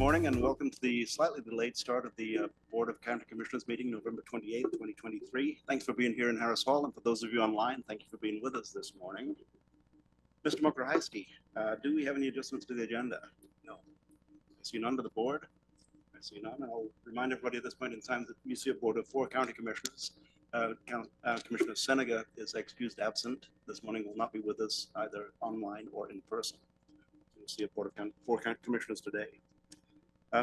morning and welcome to the slightly delayed start of the Board of County Commissioners meeting, November 28th, 2023. Thanks for being here in Harris Hall, and for those of you online, thank you for being with us this morning. Mr. Mokrahajski, do we have any adjustments to the agenda? No. I see none to the board. I see none. I'll remind everybody at this point in time that we see a board of 4 county commissioners. Commissioner Senega is excused absent. This morning will not be with us either online or in person. You'll see a board of 4 county commissioners today.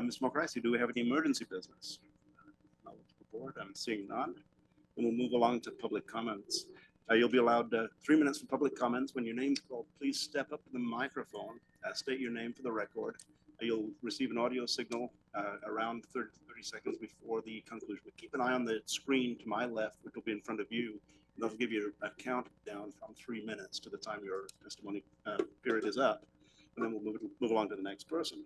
Ms. Mokrahajski, do we have any emergency business? No, the board, I'm seeing none. And we'll move along to public comments. You'll be allowed 3 minutes for public comments. When your name's called, please step up to the microphone, state your name for the record. You'll receive an audio signal around 30 seconds before the conclusion. But keep an eye on the screen to my left, which will be in front of you. And that'll give you a countdown from 3 minutes to the time your testimony period is up. And then we'll move along to the next person.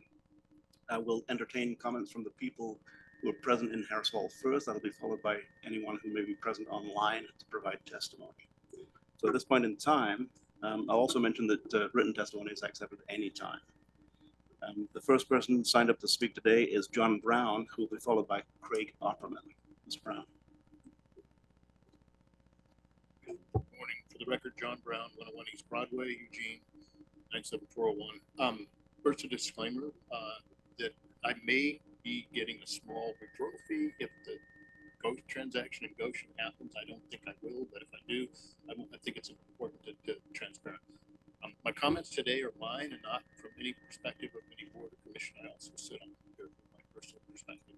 We'll entertain comments from the people who are present in Harris Hall first. That'll be followed by anyone who may be present online to provide testimony. So at this point in time, I'll also mention that written testimony is accepted any time. The first person signed up to speak today is John Brown, who will be followed by Craig Opperman. Mr. Brown. Good morning. For the record, John Brown, 101 East Broadway, Eugene, 97401. First, a disclaimer that I may be getting a small referral fee if the transaction in Goshen happens. I don't think I will, but if I do, I think it's important to transparent. My comments today are mine and not from any perspective of any board or commission. I also sit on here from my personal perspective.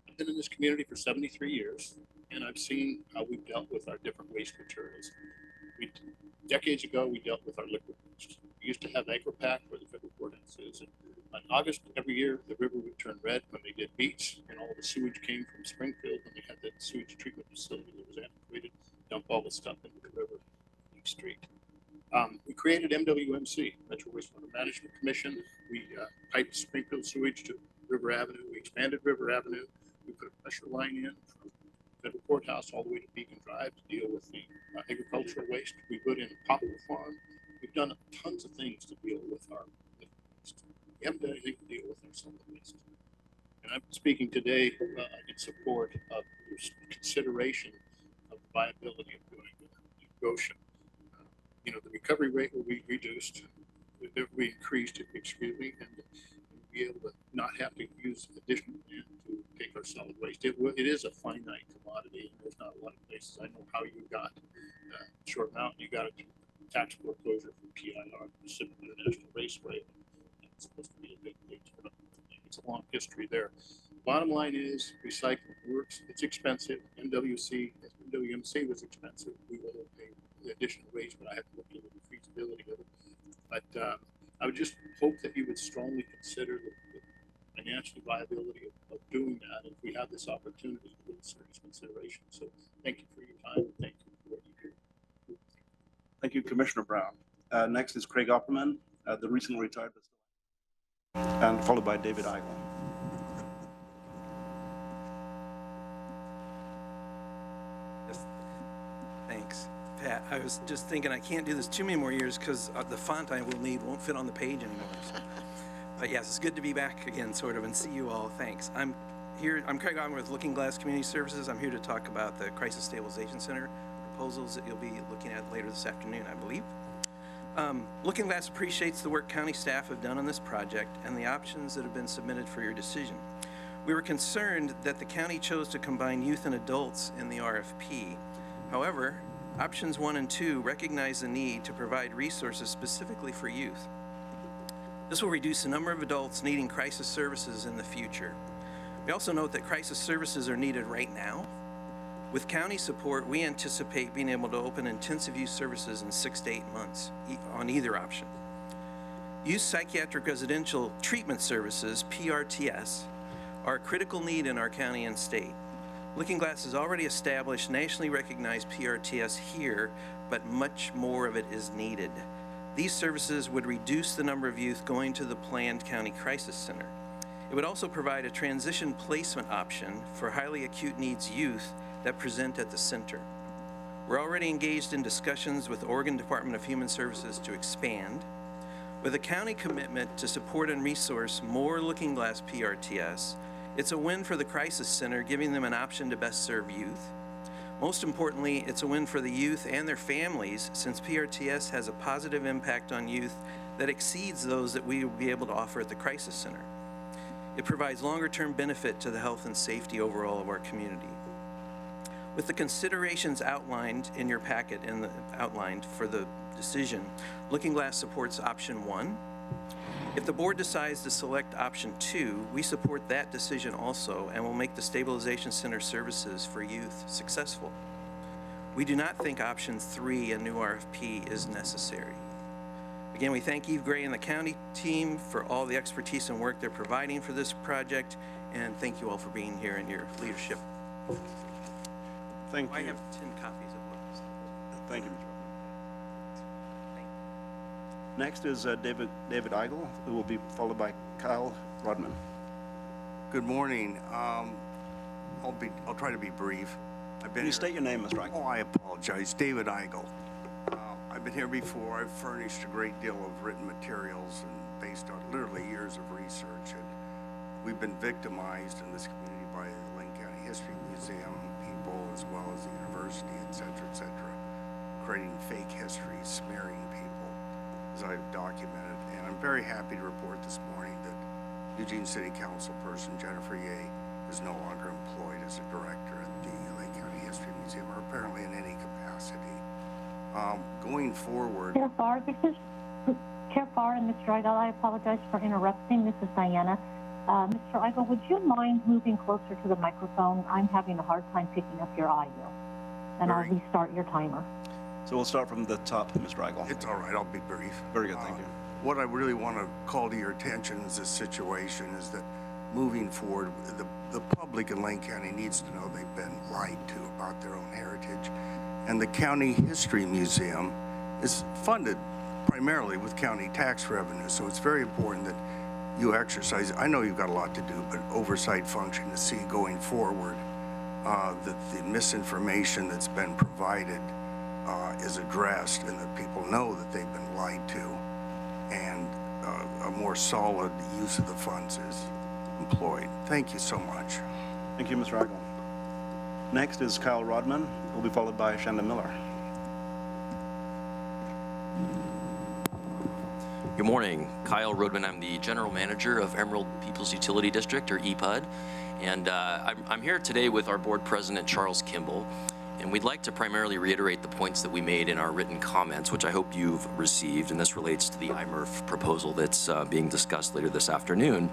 I've been in this community for 73 years, and I've seen how we've dealt with our different waste materials. Decades ago, we dealt with our liquid waste. We used to have AgriPack where the federal courthouse is. And on August every year, the river would turn red when they did beach, and all the sewage came from Springfield when they had that sewage treatment facility that was antiquated, dump all the stuff into the river, East Street. We created MWMC, Metro Wastewater Management Commission. We piped Springfield sewage to River Avenue. We expanded River Avenue. We put a pressure line in from Federal Courthouse all the way to Beacon Drive to deal with the agricultural waste. We put in a poplar farm. We've done tons of things to deal with our waste. We haven't done anything to deal with our solid waste. And I'm speaking today in support of consideration of the viability of doing Goshen. The recovery rate will be reduced, we increased, excuse me, and be able to not have to use additional land to take our solid waste. It is a finite commodity, and there's not a lot of places. I know how you got Short Mountain. You got a tax foreclosure from PIR, Pacific International Raceway. It's supposed to be a big thing. It's a long history there. Bottom line is recycling works. It's expensive. MWMC was expensive. We will pay the additional wage, but I have to look into the feasibility of it. But I would just hope that you would strongly consider the financial viability of doing that. If we have this opportunity, to give it serious consideration. So thank you for your time. And thank you for what you do. Thank you, Commissioner Brown. Next is Craig Opperman, the recently retired, and followed by David Eichel. Thanks, Pat. I was just thinking I can't do this too many more years because the font I will need won't fit on the page anymore. So. But yes, it's good to be back again, sort of, and see you all. Thanks. I'm Craig Opperman with Looking Glass Community Services. I'm here to talk about the Crisis Stabilization Center proposals that you'll be looking at later this afternoon, I believe. Looking Glass appreciates the work county staff have done on this project and the options that have been submitted for your decision. We were concerned that the county chose to combine youth and adults in the RFP. However, options 1 and 2 recognize the need to provide resources specifically for youth. This will reduce the number of adults needing crisis services in the future. We also note that crisis services are needed right now. With county support, we anticipate being able to open intensive use services in 6 to 8 months on either option. Youth Psychiatric Residential Treatment Services, PRTS, are a critical need in our county and state. Looking Glass has already established nationally recognized PRTS here, but much more of it is needed. These services would reduce the number of youth going to the planned county crisis center. It would also provide a transition placement option for highly acute needs youth that present at the center. We're already engaged in discussions with the Oregon Department of Human Services to expand. With a county commitment to support and resource more Looking Glass PRTS, it's a win for the Crisis Center, giving them an option to best serve youth. Most importantly, it's a win for the youth and their families, since PRTS has a positive impact on youth that exceeds those that we will be able to offer at the Crisis Center. It provides longer-term benefit to the health and safety overall of our community. With the considerations outlined in your packet outlined for the decision, Looking Glass supports option 1. If the board decides to select option 2, we support that decision also and will make the Stabilization Center services for youth successful. We do not think option 3, a new RFP, is necessary. Again, we thank Eve Gray and the county team for all the expertise and work they're providing for this project, and thank you all for being here and your leadership. Thank I you. have 10 copies of what. Thank you, Mr. Next is David Eigel, who will be followed by Kyle Rodman. Good morning. I'll try to be brief. I've Can you state your name, Mr. Eigel? Oh, I apologize. David Eigel. I've been here before. I've furnished a great deal of written materials and based on literally years of research. And we've been victimized in this community by the Lane County History Museum people, as well as the university, et cetera, creating fake histories, smearing people, as I've documented. And I'm very happy to report this morning that Eugene City Council person Jennifer Ye is no longer employed as a director at the Lane County History Museum, or apparently in any capacity. Going forward, Chair Farr, this is Chair Farr and Mr. Eigel. I apologize for interrupting. This is Diana. Mr. Eigel, would you mind moving closer to the microphone? I'm having a hard time picking up your audio, and I'll restart your timer. So we'll start from the top, Mr. Eigel. it's all right. I'll be brief. Very good, thank you. What I really want to call to your attention is this situation is that moving forward, the public in Lane County needs to know they've been lied to about their own heritage. And the County History Museum is funded primarily with county tax revenue. So it's very important that you exercise, I know you've got a lot to do, but oversight function to see going forward that the misinformation that's been provided is addressed and that people know that they've been lied to, and a more solid use of the funds is employed. Thank you so much. Thank you, Mr. Eigel. Next is Kyle Rodman, who will be followed by Shanda Miller. Good morning, Kyle Rodman. I'm the General Manager of Emerald Peoples Utility District, or EPUD, and I'm here today with our Board President, Charles Kimball, and we'd like to primarily reiterate the points that we made in our written comments, which I hope you've received, and this relates to the IMRF proposal that's being discussed later this afternoon.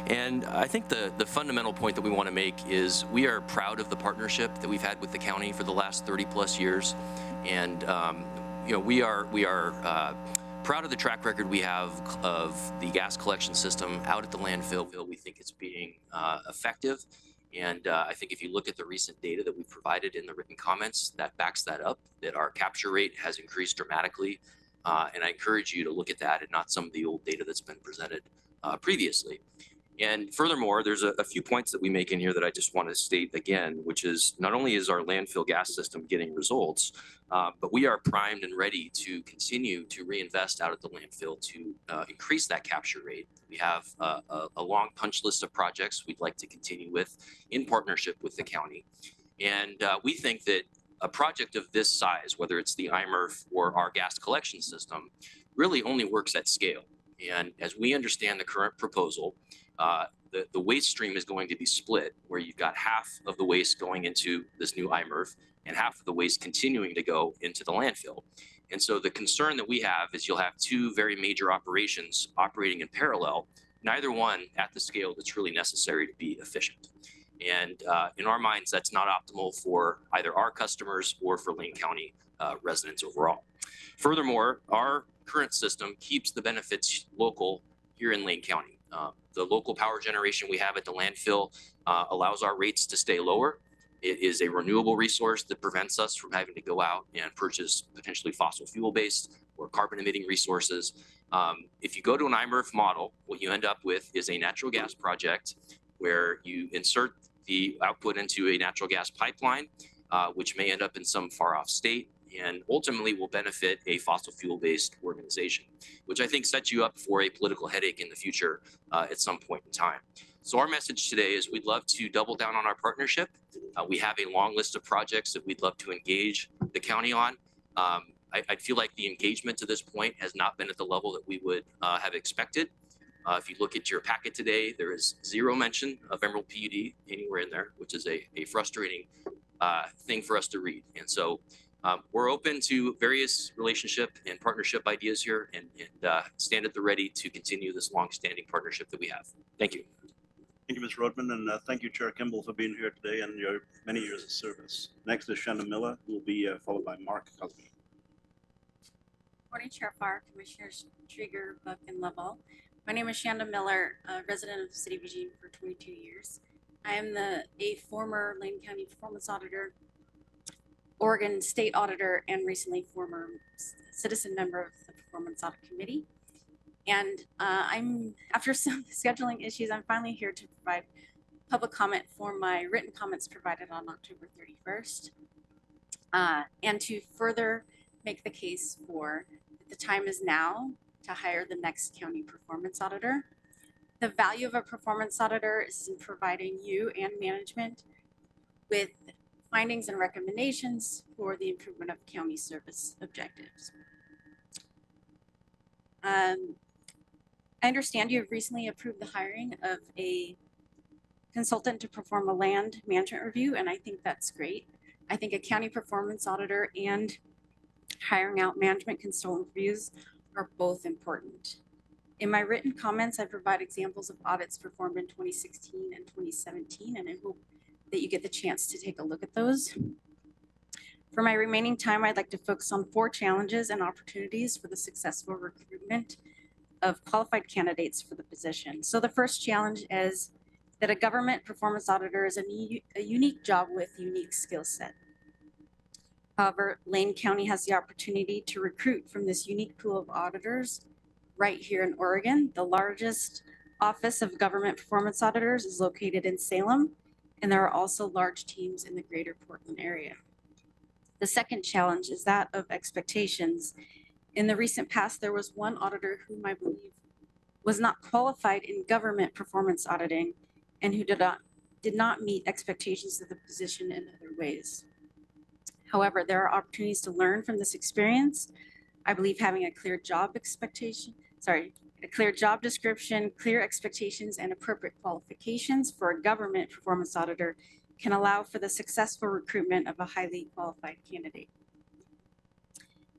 And I think the fundamental point that we want to make is we are proud of the partnership that we've had with the county for the last 30 plus years, and we are proud of the track record we have of the gas collection system out at the landfill. We think it's being effective, and I think if you look at the recent data that we've provided in the written comments, that backs that up, that our capture rate has increased dramatically, and I encourage you to look at that and not some of the old data that's been presented previously. And furthermore, there's a few points that we make in here that I just want to state again, which is not only is our landfill gas system getting results, but we are primed and ready to continue to reinvest out at the landfill to increase that capture rate. We have a long punch list of projects we'd like to continue with in partnership with the county. And we think that a project of this size, whether it's the IMRF or our gas collection system, really only works at scale. And as we understand the current proposal, the waste stream is going to be split, where you've got half of the waste going into this new IMRF and half of the waste continuing to go into the landfill. And so the concern that we have is you'll have two very major operations operating in parallel, neither one at the scale that's really necessary to be efficient. And in our minds, that's not optimal for either our customers or for Lane County residents overall. Furthermore, our current system keeps the benefits local here in Lane County. The local power generation we have at the landfill allows our rates to stay lower. It is a renewable resource that prevents us from having to go out and purchase potentially fossil fuel based or carbon emitting resources. If you go to an IMRF model, what you end up with is a natural gas project where you insert the output into a natural gas pipeline, which may end up in some far off state, and ultimately will benefit a fossil fuel-based organization, which I think sets you up for a political headache in the future at some point in time. So our message today is we'd love to double down on our partnership. We have a long list of projects that we'd love to engage the county on. I feel like the engagement to this point has not been at the level that we would have expected. If you look at your packet today, there is zero mention of Emerald PUD anywhere in there, which is a frustrating thing for us to read. And so we're open to various relationship and partnership ideas here and stand at the ready to continue this long-standing partnership that we have. Thank you. Thank you, Ms. Rodman, and thank you, Chair Kimball, for being here today and your many years of service. Next is Shannon Miller, who will be followed by Mark Cosby. Morning, Chair Farr, Commissioners Trigger, Buck, and Lovell. My name is Shanda Miller, a resident of the City of Eugene for 22 years. I am a former Lane County Performance Auditor, Oregon State Auditor, and recently former citizen member of the Performance Audit Committee. And after some scheduling issues, I'm finally here to provide public comment for my written comments provided on October 31st, and to further make the case for the time is now to hire the next county performance auditor. The value of a performance auditor is in providing you and management with findings and recommendations for the improvement of county service objectives. I understand you have recently approved the hiring of a consultant to perform a land management review, and I think that's great. I think a county performance auditor and hiring out management consultant reviews are both important. In my written comments, I provide examples of audits performed in 2016 and 2017, and I hope that you get the chance to take a look at those. For my remaining time, I'd like to focus on 4 challenges and opportunities for the successful recruitment of qualified candidates for the position. So the first challenge is that a government performance auditor is a unique job with unique skill set. However, Lane County has the opportunity to recruit from this unique pool of auditors right here in Oregon. The largest office of government performance auditors is located in Salem, and there are also large teams in the greater Portland area. The second challenge is that of expectations. In the recent past, there was one auditor whom I believe was not qualified in government performance auditing and who did not meet expectations of the position in other ways. However, there are opportunities to learn from this experience. I believe having a clear job description, clear expectations, and appropriate qualifications for a government performance auditor can allow for the successful recruitment of a highly qualified candidate.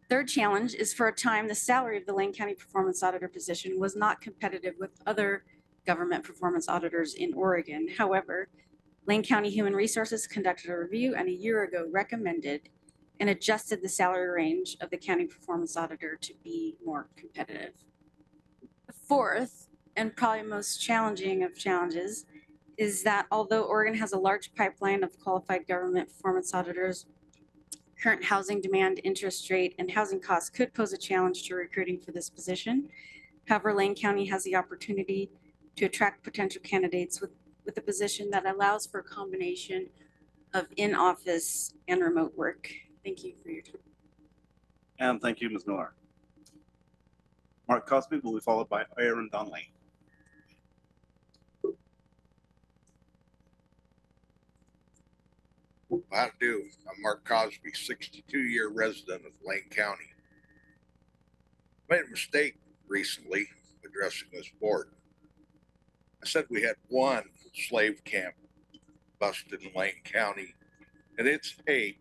Third challenge is for a time, the salary of the Lane County performance auditor position was not competitive with other government performance auditors in Oregon. However, Lane County Human Resources conducted a review and a year ago recommended and adjusted the salary range of the county performance auditor to be more competitive. The fourth, and probably most challenging of challenges, is that although Oregon has a large pipeline of qualified government performance auditors, current housing demand, interest rate, and housing costs could pose a challenge to recruiting for this position. However, Lane County has the opportunity to attract potential candidates with a position that allows for a combination of in-office and remote work. Thank you for your time. And thank you, Ms. Miller. Mark Cosby will be followed by Aaron Donnelly. How to do? I'm Mark Cosby, 62-year resident of Lane County. I made a mistake recently addressing this board. I said we had one slave camp busted in Lane County, and it's 8.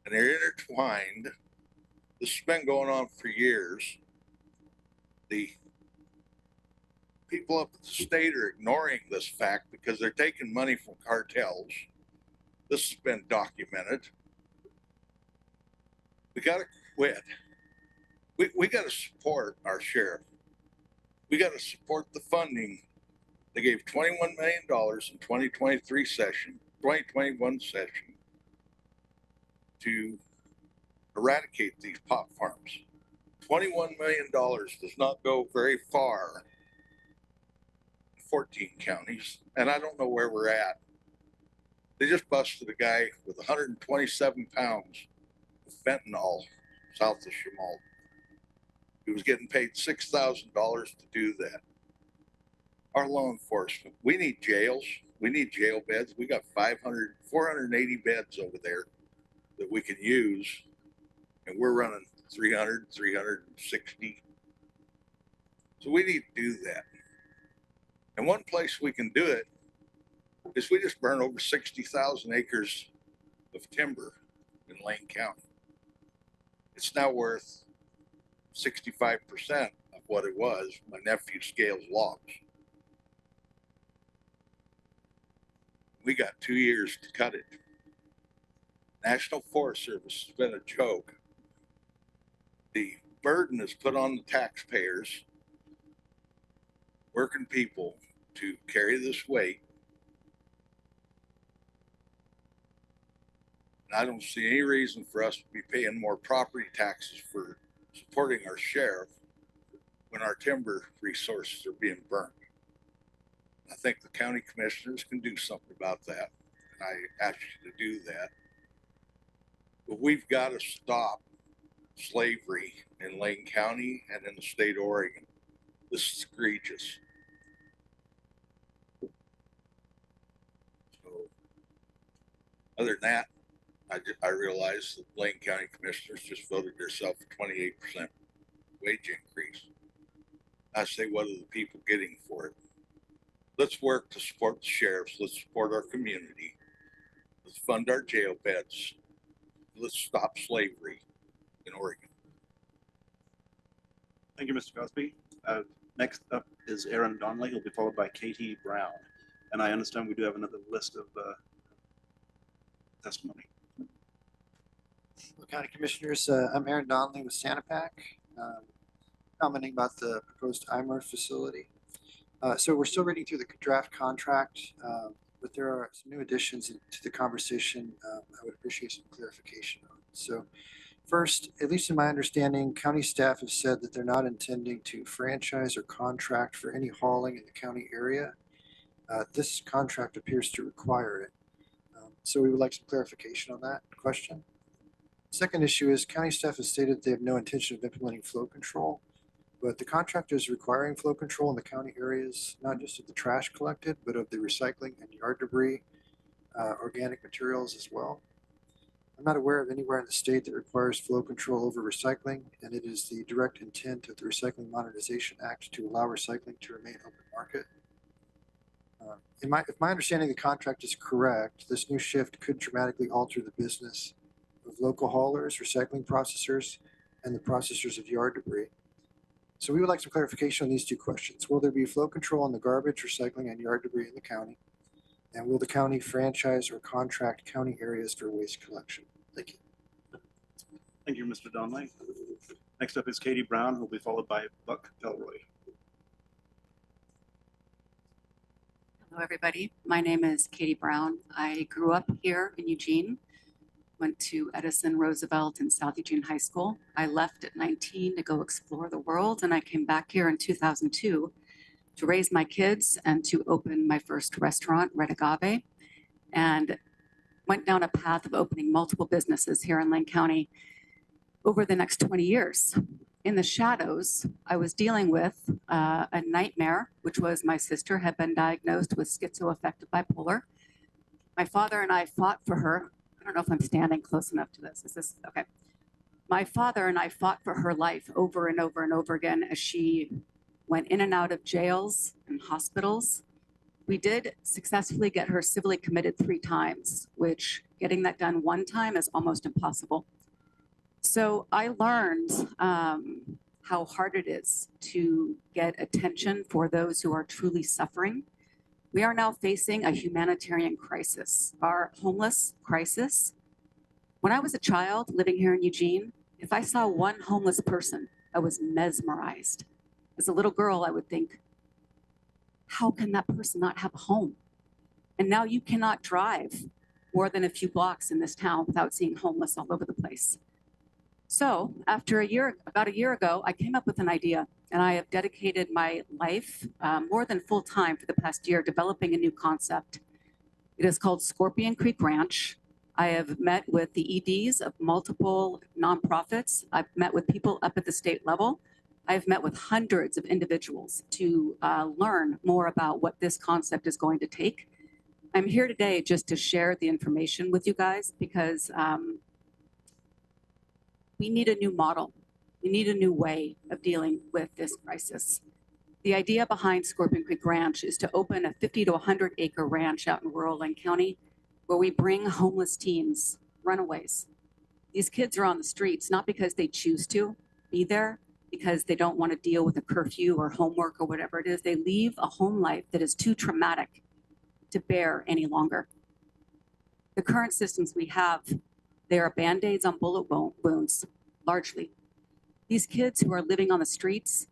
And they're intertwined. This has been going on for years. The people up at the state are ignoring this fact because they're taking money from cartels. This has been documented. We got to quit. We got to support our sheriff. We got to support the funding. They gave $21 million in 2021 session to eradicate these pot farms. $21 million does not go very far in 14 counties, and I don't know where we're at. They just busted a guy with 127 pounds fentanyl south of Shamal. He was getting paid $6,000 to do that. Our law enforcement, we need jails. We need jail beds. We got 480 beds over there that we can use. And we're running 300, 360. So we need to do that. And one place we can do it is we just burn over 60,000 acres of timber in Lane County. It's now worth 65% of what it was. My nephew scales logs. We got 2 years to cut it. National Forest Service has been a joke. The burden is put on the taxpayers, working people, to carry this weight. And I don't see any reason for us to be paying more property taxes for supporting our sheriff when our timber resources are being burned. I think the county commissioners can do something about that. And I ask you to do that. But we've got to stop slavery in Lane County and in the state of Oregon. This is egregious. So, other than that, I realize that Lane County commissioners just voted themselves a 28% wage increase. I say, what are the people getting for it? Let's work to support the sheriffs. Let's support our community. Let's fund our jail beds. Let's stop slavery in Oregon. Thank you, Mr. Cosby. Next up is Aaron Donnelly. He'll be followed by Katie Brown. And I understand we do have another list of testimony. Well, County Commissioners, I'm Aaron Donnelly with Sanapac, commenting about the proposed IMER facility. So we're still reading through the draft contract, but there are some new additions to the conversation I would appreciate some clarification on. So first, at least in my understanding, county staff have said that they're not intending to franchise or contract for any hauling in the county area. This contract appears to require it. So we would like some clarification on that question. Second issue is county staff has stated they have no intention of implementing flow control, but the contract is requiring flow control in the county areas, not just of the trash collected, but of the recycling and yard debris, organic materials as well. I'm not aware of anywhere in the state that requires flow control over recycling, and it is the direct intent of the Recycling Modernization Act to allow recycling to remain open market. If my understanding of the contract is correct, this new shift could dramatically alter the business of local haulers, recycling processors, and the processors of yard debris. So we would like some clarification on these two questions. Will there be flow control on the garbage, recycling, and yard debris in the county? And will the county franchise or contract county areas for waste collection? Thank you. Thank you, Mr. Donnelly. Next up is Katie Brown, who will be followed by Buck Pelroy. Hello, everybody. My name is Katie Brown. I grew up here in Eugene, went to Edison, Roosevelt, and South Eugene High School. I left at 19 to go explore the world, and I came back here in 2002 to raise my kids and to open my first restaurant, Red Agave, and went down a path of opening multiple businesses here in Lane County over the next 20 years. In the shadows, I was dealing with a nightmare, which was my sister had been diagnosed with schizoaffective bipolar. My father and I fought for her. I don't know if I'm standing close enough to this. Is this okay? My father and I fought for her life over and over and over again as she went in and out of jails and hospitals. We did successfully get her civilly committed 3 times, which getting that done 1 time is almost impossible. So I learned how hard it is to get attention for those who are truly suffering. We are now facing a humanitarian crisis, our homeless crisis. When I was a child living here in Eugene, if I saw one homeless person, I was mesmerized. As a little girl, I would think, how can that person not have a home? And now you cannot drive more than a few blocks in this town without seeing homeless all over the place. So after about a year ago, I came up with an idea, and I have dedicated my life more than full time for the past year developing a new concept. It is called Scorpion Creek Ranch. I have met with the EDs of multiple nonprofits. I've met with people up at the state level. I've met with hundreds of individuals to learn more about what this concept is going to take. I'm here today just to share the information with you guys because we need a new model. We need a new way of dealing with this crisis. The idea behind Scorpion Creek Ranch is to open a 50 to 100 acre ranch out in rural Lane County where we bring homeless teens, runaways. These kids are on the streets, not because they choose to be there, because they don't want to deal with a curfew or homework or whatever it is. They leave a home life that is too traumatic to bear any longer. The current systems we have, they are Band-Aids on bullet wounds, largely. These kids who are living on the streets,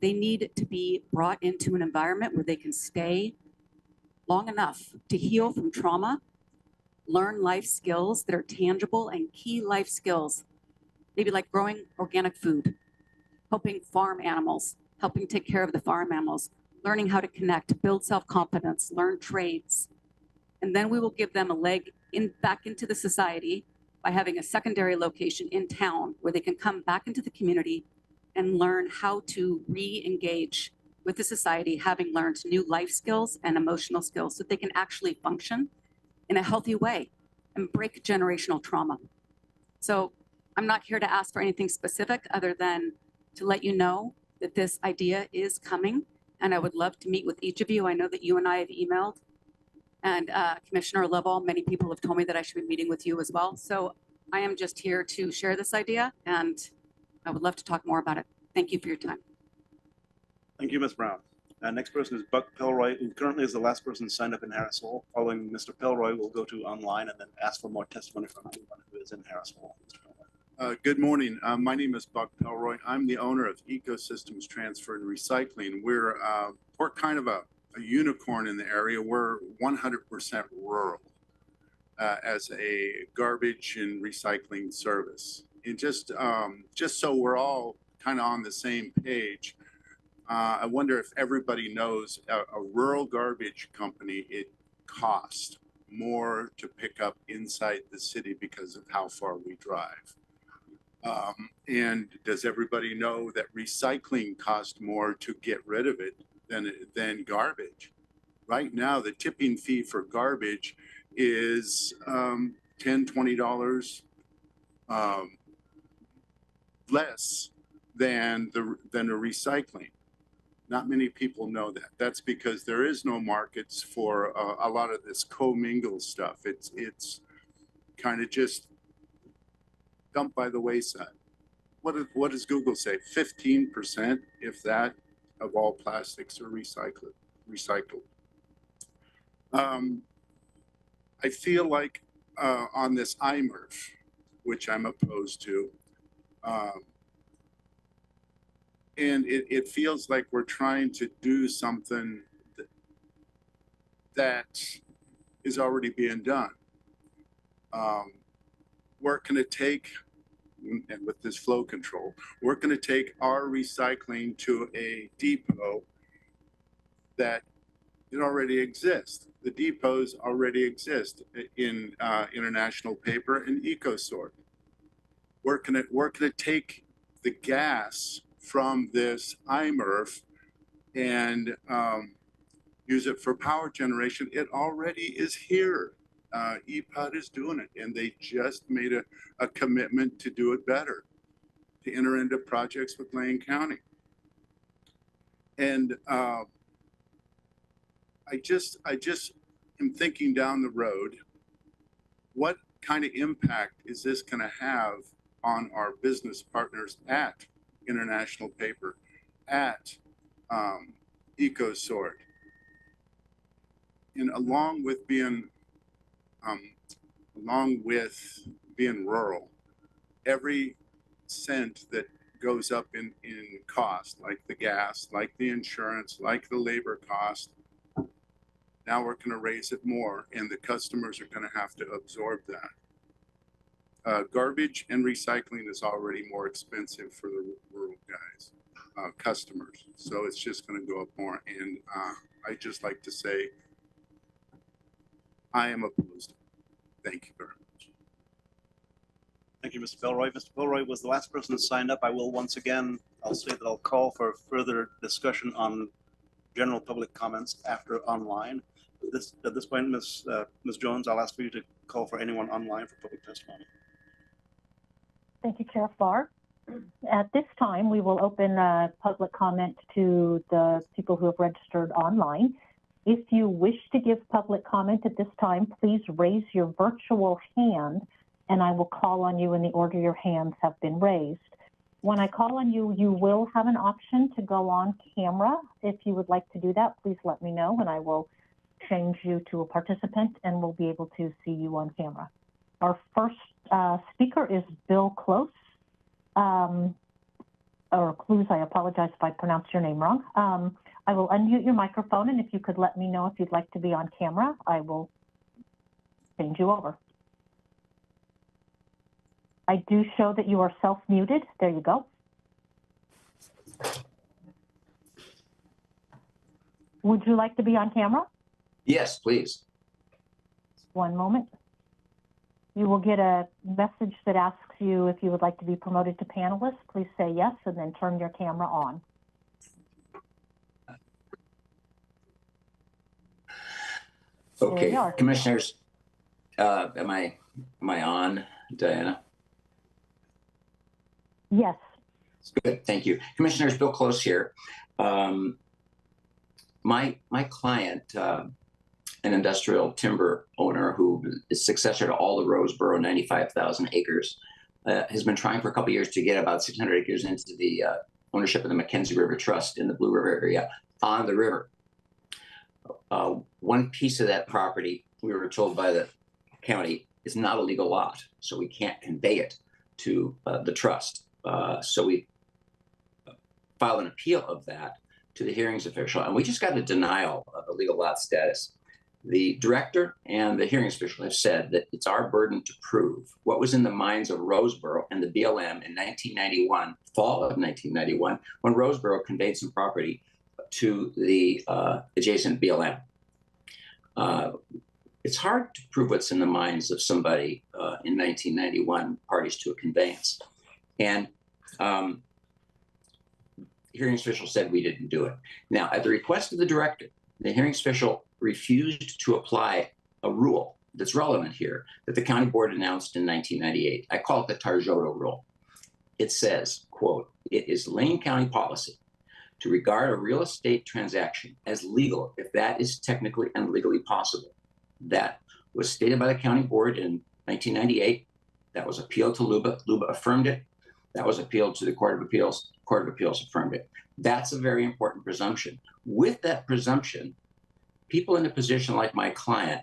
they need to be brought into an environment where they can stay long enough to heal from trauma, learn life skills that are tangible and key life skills, maybe like growing organic food, helping farm animals, helping take care of the farm animals, learning how to connect, build self-confidence, learn trades. And then we will give them a leg back into the society by having a secondary location in town where they can come back into the community and learn how to re-engage with the society, having learned new life skills and emotional skills so they can actually function in a healthy way and break generational trauma. So I'm not here to ask for anything specific other than to let you know that this idea is coming, and I would love to meet with each of you. I know that you and I have emailed, and Commissioner Lovell, many people have told me that I should be meeting with you as well. So I am just here to share this idea, and I would love to talk more about it. Thank you for your time. Thank you, Ms. Brown. Next person is Buck Pelroy, who currently is the last person signed up in Harris Hall. Following Mr. Pelroy, we'll go to online and then ask for more testimony from anyone who is in Harris Hall. Mr. Pelroy. Good morning. My name is Buck Pelroy. I'm the owner of Ecosystems Transfer and Recycling. We're kind of a unicorn in the area. We're 100% rural as a garbage and recycling service. And just so we're all kind of on the same page, I wonder if everybody knows a rural garbage company, it costs more to pick up inside the city because of how far we drive. And does everybody know that recycling costs more to get rid of it than garbage? Right now, the tipping fee for garbage is $10, $20 less than the recycling. Not many people know that. That's because there is no markets for a lot of this commingled stuff. It's kind of just dumped by the wayside. What does Google say? 15%, if that, of all plastics are recycled. I feel like on this IMRF, which I'm opposed to, and it feels like we're trying to do something that is already being done. We're going to take, and with this flow control, we're going to take our recycling to a depot that it already exists. The depots already exist in International Paper and EcoSort. We're going to take the gas from this IMRF and use it for power generation. It already is here. EPUD is doing it, and they just made a commitment to do it better, to enter into projects with Lane County. And I just am thinking down the road, what kind of impact is this going to have on our business partners at International Paper, at EcoSort? And along with being rural, every cent that goes up in cost, like the gas, like the insurance, like the labor cost, now we're going to raise it more, and the customers are going to have to absorb that. Garbage and recycling is already more expensive for the rural guys, customers. So it's just going to go up more. And I just like to say, I am opposed. Thank you very much. Thank you, Mr. Belroy. Mr. Belroy was the last person to sign up. I will once again, I'll say that I'll call for further discussion on general public comments after online. At this point, Ms. Jones, I'll ask for you to call for anyone online for public testimony. Thank you, Chair Farr. At this time, we will open public comment to the people who have registered online. If you wish to give public comment at this time, please raise your virtual hand and I will call on you in the order your hands have been raised. When I call on you, you will have an option to go on camera. If you would like to do that, please let me know and I will change you to a participant and we'll be able to see you on camera. Our first speaker is Bill Close, or Clues, I apologize if I pronounced your name wrong. I will unmute your microphone, and if you could let me know if you'd like to be on camera, I will change you over. I do show that you are self-muted. There you go. Would you like to be on camera? Yes, please. One moment. You will get a message that asks you if you would like to be promoted to panelist. Please say yes and then turn your camera on. Okay, commissioners, am I on, Diana? Yes. Good, thank you. Commissioners, Bill Close here. My client, an industrial timber owner who is successor to all the Roseboro 95,000 acres, has been trying for a couple of years to get about 600 acres into the ownership of the Mackenzie River Trust in the Blue River area on the river. One piece of that property, we were told by the county, is not a legal lot, so we can't convey it to the trust. So we filed an appeal of that to the hearings official, and we just got a denial of a legal lot status. The director and the hearings official have said that it's our burden to prove what was in the minds of Roseboro and the BLM in 1991, fall of 1991, when Roseboro conveyed some property to the adjacent BLM. It's hard to prove what's in the minds of somebody in 1991, parties to a conveyance. And hearings official said we didn't do it. Now, at the request of the director, the hearings official refused to apply a rule that's relevant here that the county board announced in 1998. I call it the Tarjoto rule. It says, quote, "It is Lane County policy to regard a real estate transaction as legal if that is technically and legally possible." That was stated by the county board in 1998. That was appealed to LUBA. LUBA affirmed it. That was appealed to the Court of Appeals. Court of Appeals affirmed it. That's a very important presumption. With that presumption, people in a position like my client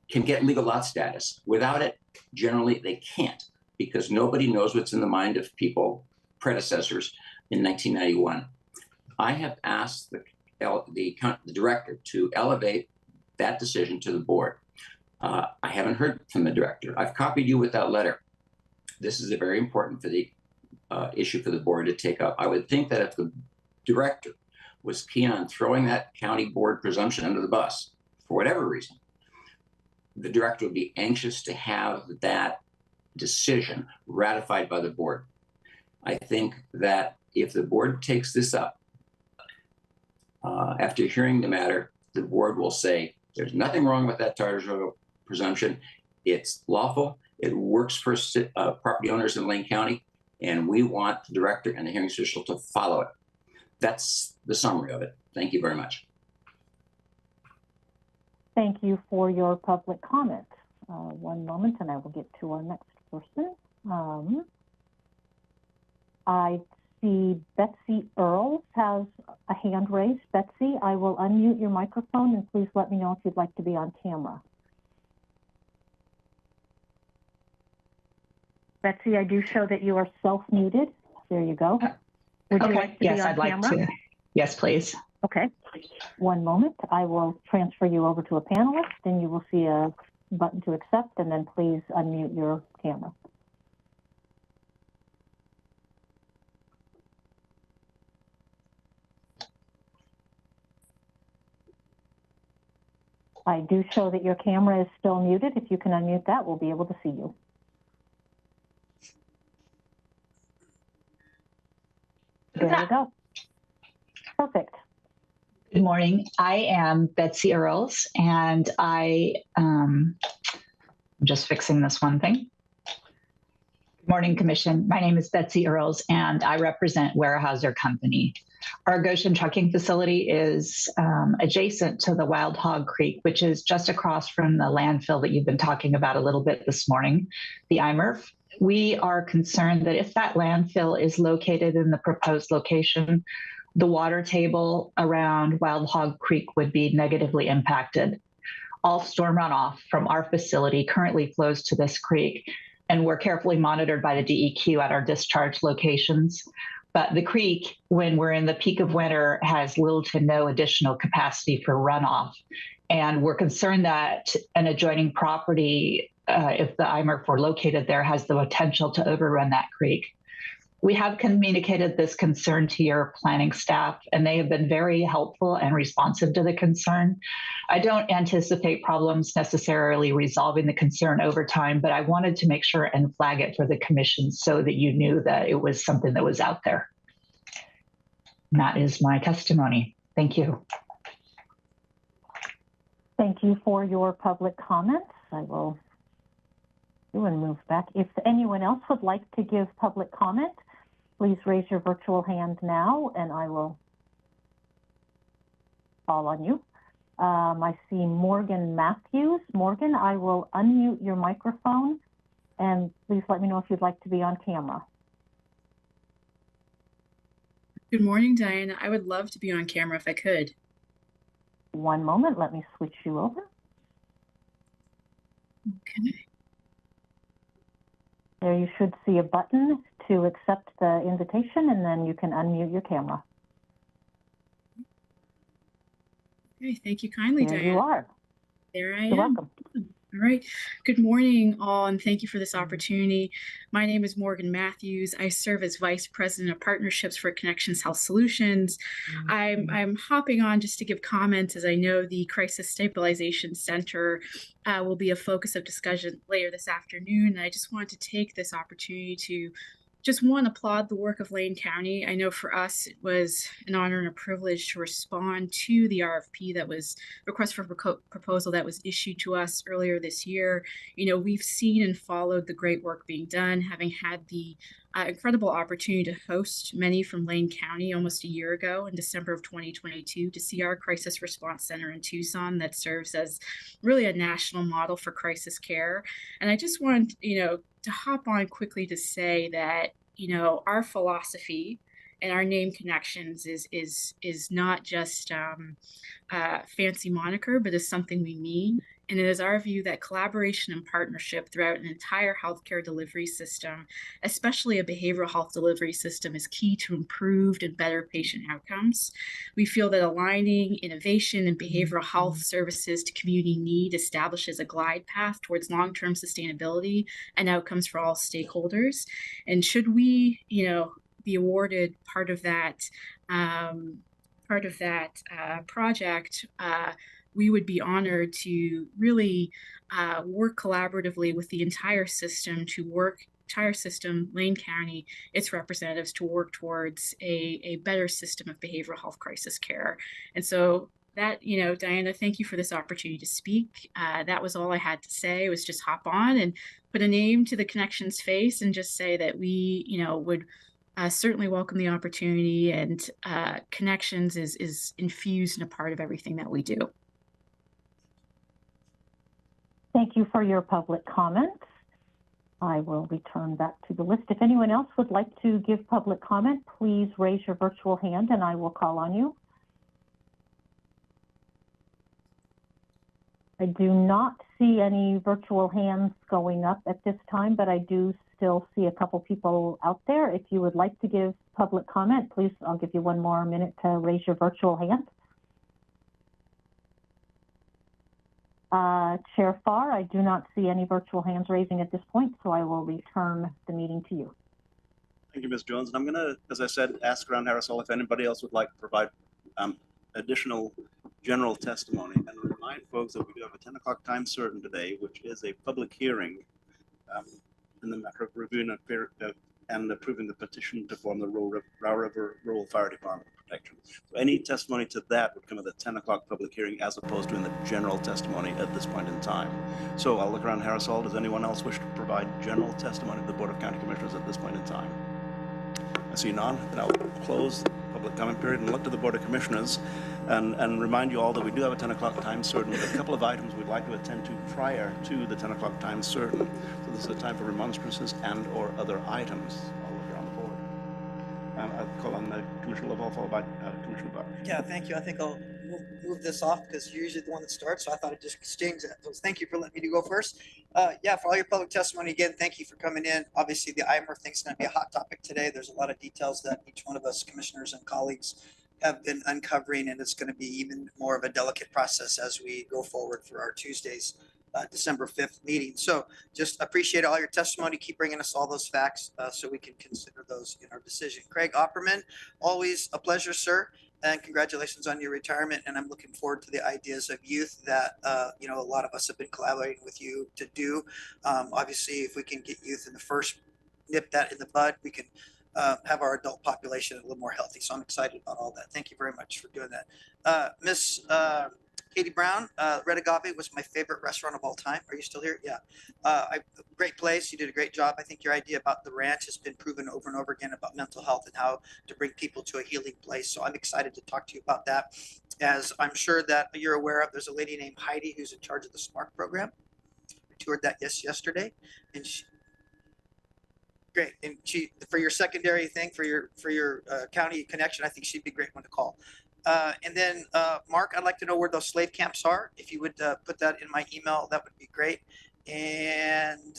can get legal lot status. Without it, generally they can't, because nobody knows what's in the mind of people, predecessors in 1991. I have asked the director to elevate that decision to the board. I haven't heard from the director. I've copied you with that letter. This is a very important for the issue for the board to take up. I would think that if the director was keen on throwing that county board presumption under the bus, for whatever reason, the director would be anxious to have that decision ratified by the board. I think that if the board takes this up, after hearing the matter, the board will say, there's nothing wrong with that Tarjoto presumption. It's lawful. It works for property owners in Lane County, and we want the director and the hearings official to follow it. That's the summary of it. Thank you very much. Thank you for your public comment. One moment and I will get to our next person. I see Betsy Earls has a hand raised. Betsy, I will unmute your microphone and please let me know if you'd like to be on camera. Betsy, I do show that you are self-muted. There you go. Would you like to yes, be on I'd like camera? to. Yes, please. Okay. One moment. I will transfer you over to a panelist, and you will see a button to accept, and then please unmute your camera. I do show that your camera is still muted. If you can unmute that, we'll be able to see you. There you go. Perfect. Good morning. I am Betsy Earls, and I'm just fixing this one thing. Good morning, Commission. My name is Betsy Earls, and I represent Weyerhaeuser Company. Our Goshen trucking facility is adjacent to the Wild Hog Creek, which is just across from the landfill that you've been talking about a little bit this morning, the IMERF. We are concerned that if that landfill is located in the proposed location, the water table around Wild Hog Creek would be negatively impacted. All storm runoff from our facility currently flows to this creek, and we're carefully monitored by the DEQ at our discharge locations. But the creek, when we're in the peak of winter, has little to no additional capacity for runoff. And we're concerned that an adjoining property, if the IMERF were located there, has the potential to overrun that creek. We have communicated this concern to your planning staff, and they have been very helpful and responsive to the concern. I don't anticipate problems necessarily resolving the concern over time, but I wanted to make sure and flag it for the commission so that you knew that it was something that was out there. And that is my testimony. Thank you. Thank you for your public comments. I will do and move back. If anyone else would like to give public comment, please raise your virtual hand now, and I will call on you. I see Morgan Matthews. Morgan, I will unmute your microphone, and please let me know if you'd like to be on camera. Good morning, Diana. I would love to be on camera if I could. One moment, let me switch you over. Okay. There you should see a button to accept the invitation, and then you can unmute your camera. Okay, thank you kindly, There Diana. you are. There I am. You're welcome. All right. Good morning, all, and thank you for this opportunity. My name is Morgan Matthews. I serve as Vice President of Partnerships for Connections Health Solutions. I'm hopping on just to give comments, as I know the Crisis Stabilization Center will be a focus of discussion later this afternoon. And I just wanted to take this opportunity to just one, applaud the work of Lane County. I know for us, it was an honor and a privilege to respond to the RFP that was request for proposal that was issued to us earlier this year. You know, we've seen and followed the great work being done, having had the incredible opportunity to host many from Lane County almost a year ago in December of 2022 to see our crisis response center in Tucson that serves as really a national model for crisis care. And I just want, to hop on quickly to say that, our philosophy and our name Connections is not just a fancy moniker, but is something we mean. And it is our view that collaboration and partnership throughout an entire healthcare delivery system, especially a behavioral health delivery system, is key to improved and better patient outcomes. We feel that aligning innovation and behavioral health services to community need establishes a glide path towards long-term sustainability and outcomes for all stakeholders. And should we, be awarded part of that project, we would be honored to really work collaboratively with the entire system, Lane County, its representatives, to work towards a better system of behavioral health crisis care. And so that, Diana, thank you for this opportunity to speak. That was all I had to say, was just hop on and put a name to the Connections face and just say that we, would certainly welcome the opportunity, and Connections is infused and a part of everything that we do. Thank you for your public comments. I will return back to the list. If anyone else would like to give public comment, please raise your virtual hand and I will call on you. I do not see any virtual hands going up at this time, but I do still see a couple people out there. If you would like to give public comment, please, I'll give you one more minute to raise your virtual hand. Chair Farr, I do not see any virtual hands raising at this point, so I will return the meeting to you. Thank you, Ms. Jones. And I'm going to, as I said, ask around Harris Hall if anybody else would like to provide additional general testimony, and remind folks that we do have a 10 o'clock time certain today, which is a public hearing in the matter of reviewing a and approving the petition to form the Row River Rural Fire Department Protection. So any testimony to that would come at the 10 o'clock public hearing as opposed to in the general testimony at this point in time. So I'll look around Harris Hall. Does anyone else wish to provide general testimony to the Board of County Commissioners at this point in time? I see none. Then I'll close the public comment period and look to the Board of Commissioners and remind you all that we do have a 10 o'clock time certain with a couple of items we'd like to attend to prior to the 10 o'clock time certain. So this is a time for remonstrances and or other items. I'll look around the board. I'll call on Commissioner Lovell, followed by Commissioner Buck. Yeah, thank you. I think I'll move this off because you're usually the one that starts, so I thought I'd just exchange that. So thank you for letting me to go first. Yeah, for all your public testimony, again, thank you for coming in. Obviously, the IMER thing's going to be a hot topic today. There's a lot of details that each one of us commissioners and colleagues have been uncovering, and it's going to be even more of a delicate process as we go forward for our Tuesday's December 5th meeting. So just appreciate all your testimony. Keep bringing us all those facts so we can consider those in our decision. Craig Opperman, always a pleasure, sir. And congratulations on your retirement. And I'm looking forward to the ideas of youth that, you know, a lot of us have been collaborating with you to do. Obviously, if we can get youth in the first, nip that in the bud, we can have our adult population a little more healthy. So I'm excited about all that. Thank you very much for doing that. Miss Katie Brown, Red Agave was my favorite restaurant of all time. Are you still here? Yeah. Great place. You did a great job. I think your idea about the ranch has been proven over and over again about mental health and how to bring people to a healing place. So I'm excited to talk to you about that. As I'm sure that you're aware of, there's a lady named Heidi who's in charge of the SMART program. We toured that yesterday, and great. And she, for your secondary thing, for your county connection, I think she'd be a great one to call. And then, Mark, I'd like to know where those slave camps are. If you would put that in my email, that would be great. And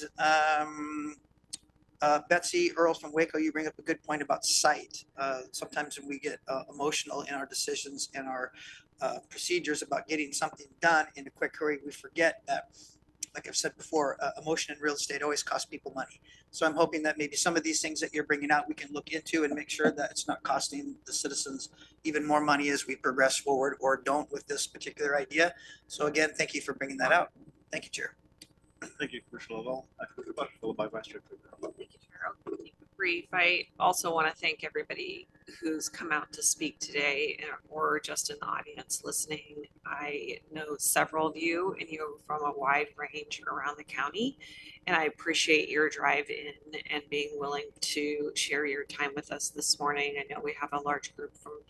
Betsy Earls from Waco, you bring up a good point about sight. Sometimes when we get emotional in our decisions and our procedures about getting something done in a quick hurry, we forget that, like I've said before, emotion in real estate always costs people money. So I'm hoping that maybe some of these things that you're bringing out, we can look into and make sure that it's not costing the citizens even more money as we progress forward, or don't with this particular idea. So again, thank you for bringing that out. Thank you, Chair. Thank you, Commissioner Lovell. Commissioner Buck, followed by Vice Chair Krueger. Thank you, Chair. I'll keep it brief. I also want to thank everybody who's come out to speak today or just in the audience listening. I know several of you, and you're from a wide range around the county, and I appreciate your drive in and being willing to share your time with us this morning. I know we have a large group from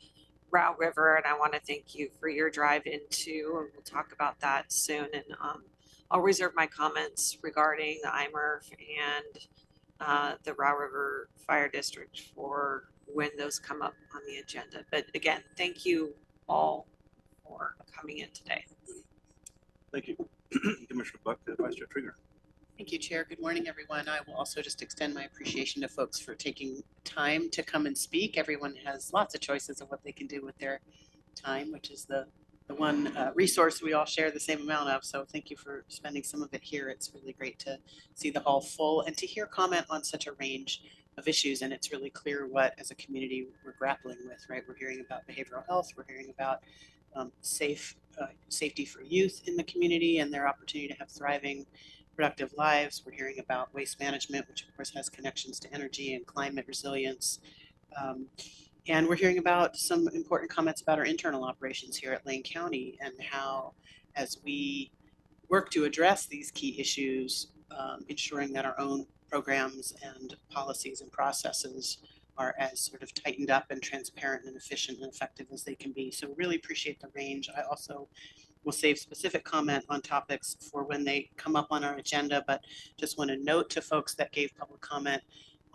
Row River, and I want to thank you for your drive in too, and we'll talk about that soon. And I'll reserve my comments regarding the IMERF and the Row River Fire District for when those come up on the agenda. But again, thank you all for coming in today. Thank you. Commissioner Buck, Vice Chair Krueger. Thank you, Chair. Good morning, everyone. I will also just extend my appreciation to folks for taking time to come and speak. Everyone has lots of choices of what they can do with their time, which is the one resource we all share the same amount of. So thank you for spending some of it here. It's really great to see the hall full and to hear comment on such a range of issues. And it's really clear what, as a community, we're grappling with, right? We're hearing about behavioral health. We're hearing about safety for youth in the community and their opportunity to have thriving, productive lives. We're hearing about waste management, which of course has connections to energy and climate resilience. And we're hearing about some important comments about our internal operations here at Lane County and how, as we work to address these key issues, ensuring that our own programs and policies and processes are as sort of tightened up and transparent and efficient and effective as they can be. So really appreciate the range. I also will save specific comment on topics for when they come up on our agenda, but just want to note to folks that gave public comment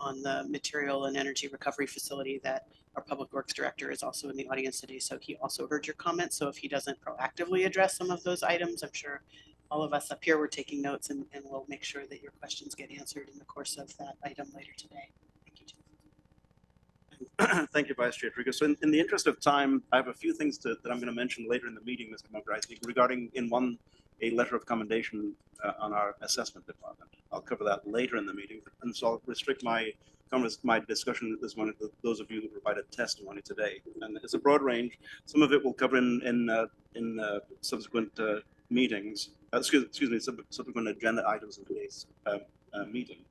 on the material and energy recovery facility that our Public Works Director is also in the audience today. So he also heard your comments. So if he doesn't proactively address some of those items, I'm sure all of us up here were taking notes, and we'll make sure that your questions get answered in the course of that item later today. Thank you, Chair. Thank you, Vice Chair Krueger. So in the interest of time, I have a few things that I'm going to mention later in the meeting, Mr. Mulgreisky, regarding a letter of commendation on our assessment department. I'll cover that later in the meeting, and so I'll restrict my discussion this morning to those of you who provided testimony today. And it's a broad range. Some of it will cover in subsequent meetings. Excuse me, subsequent agenda items in today's meeting.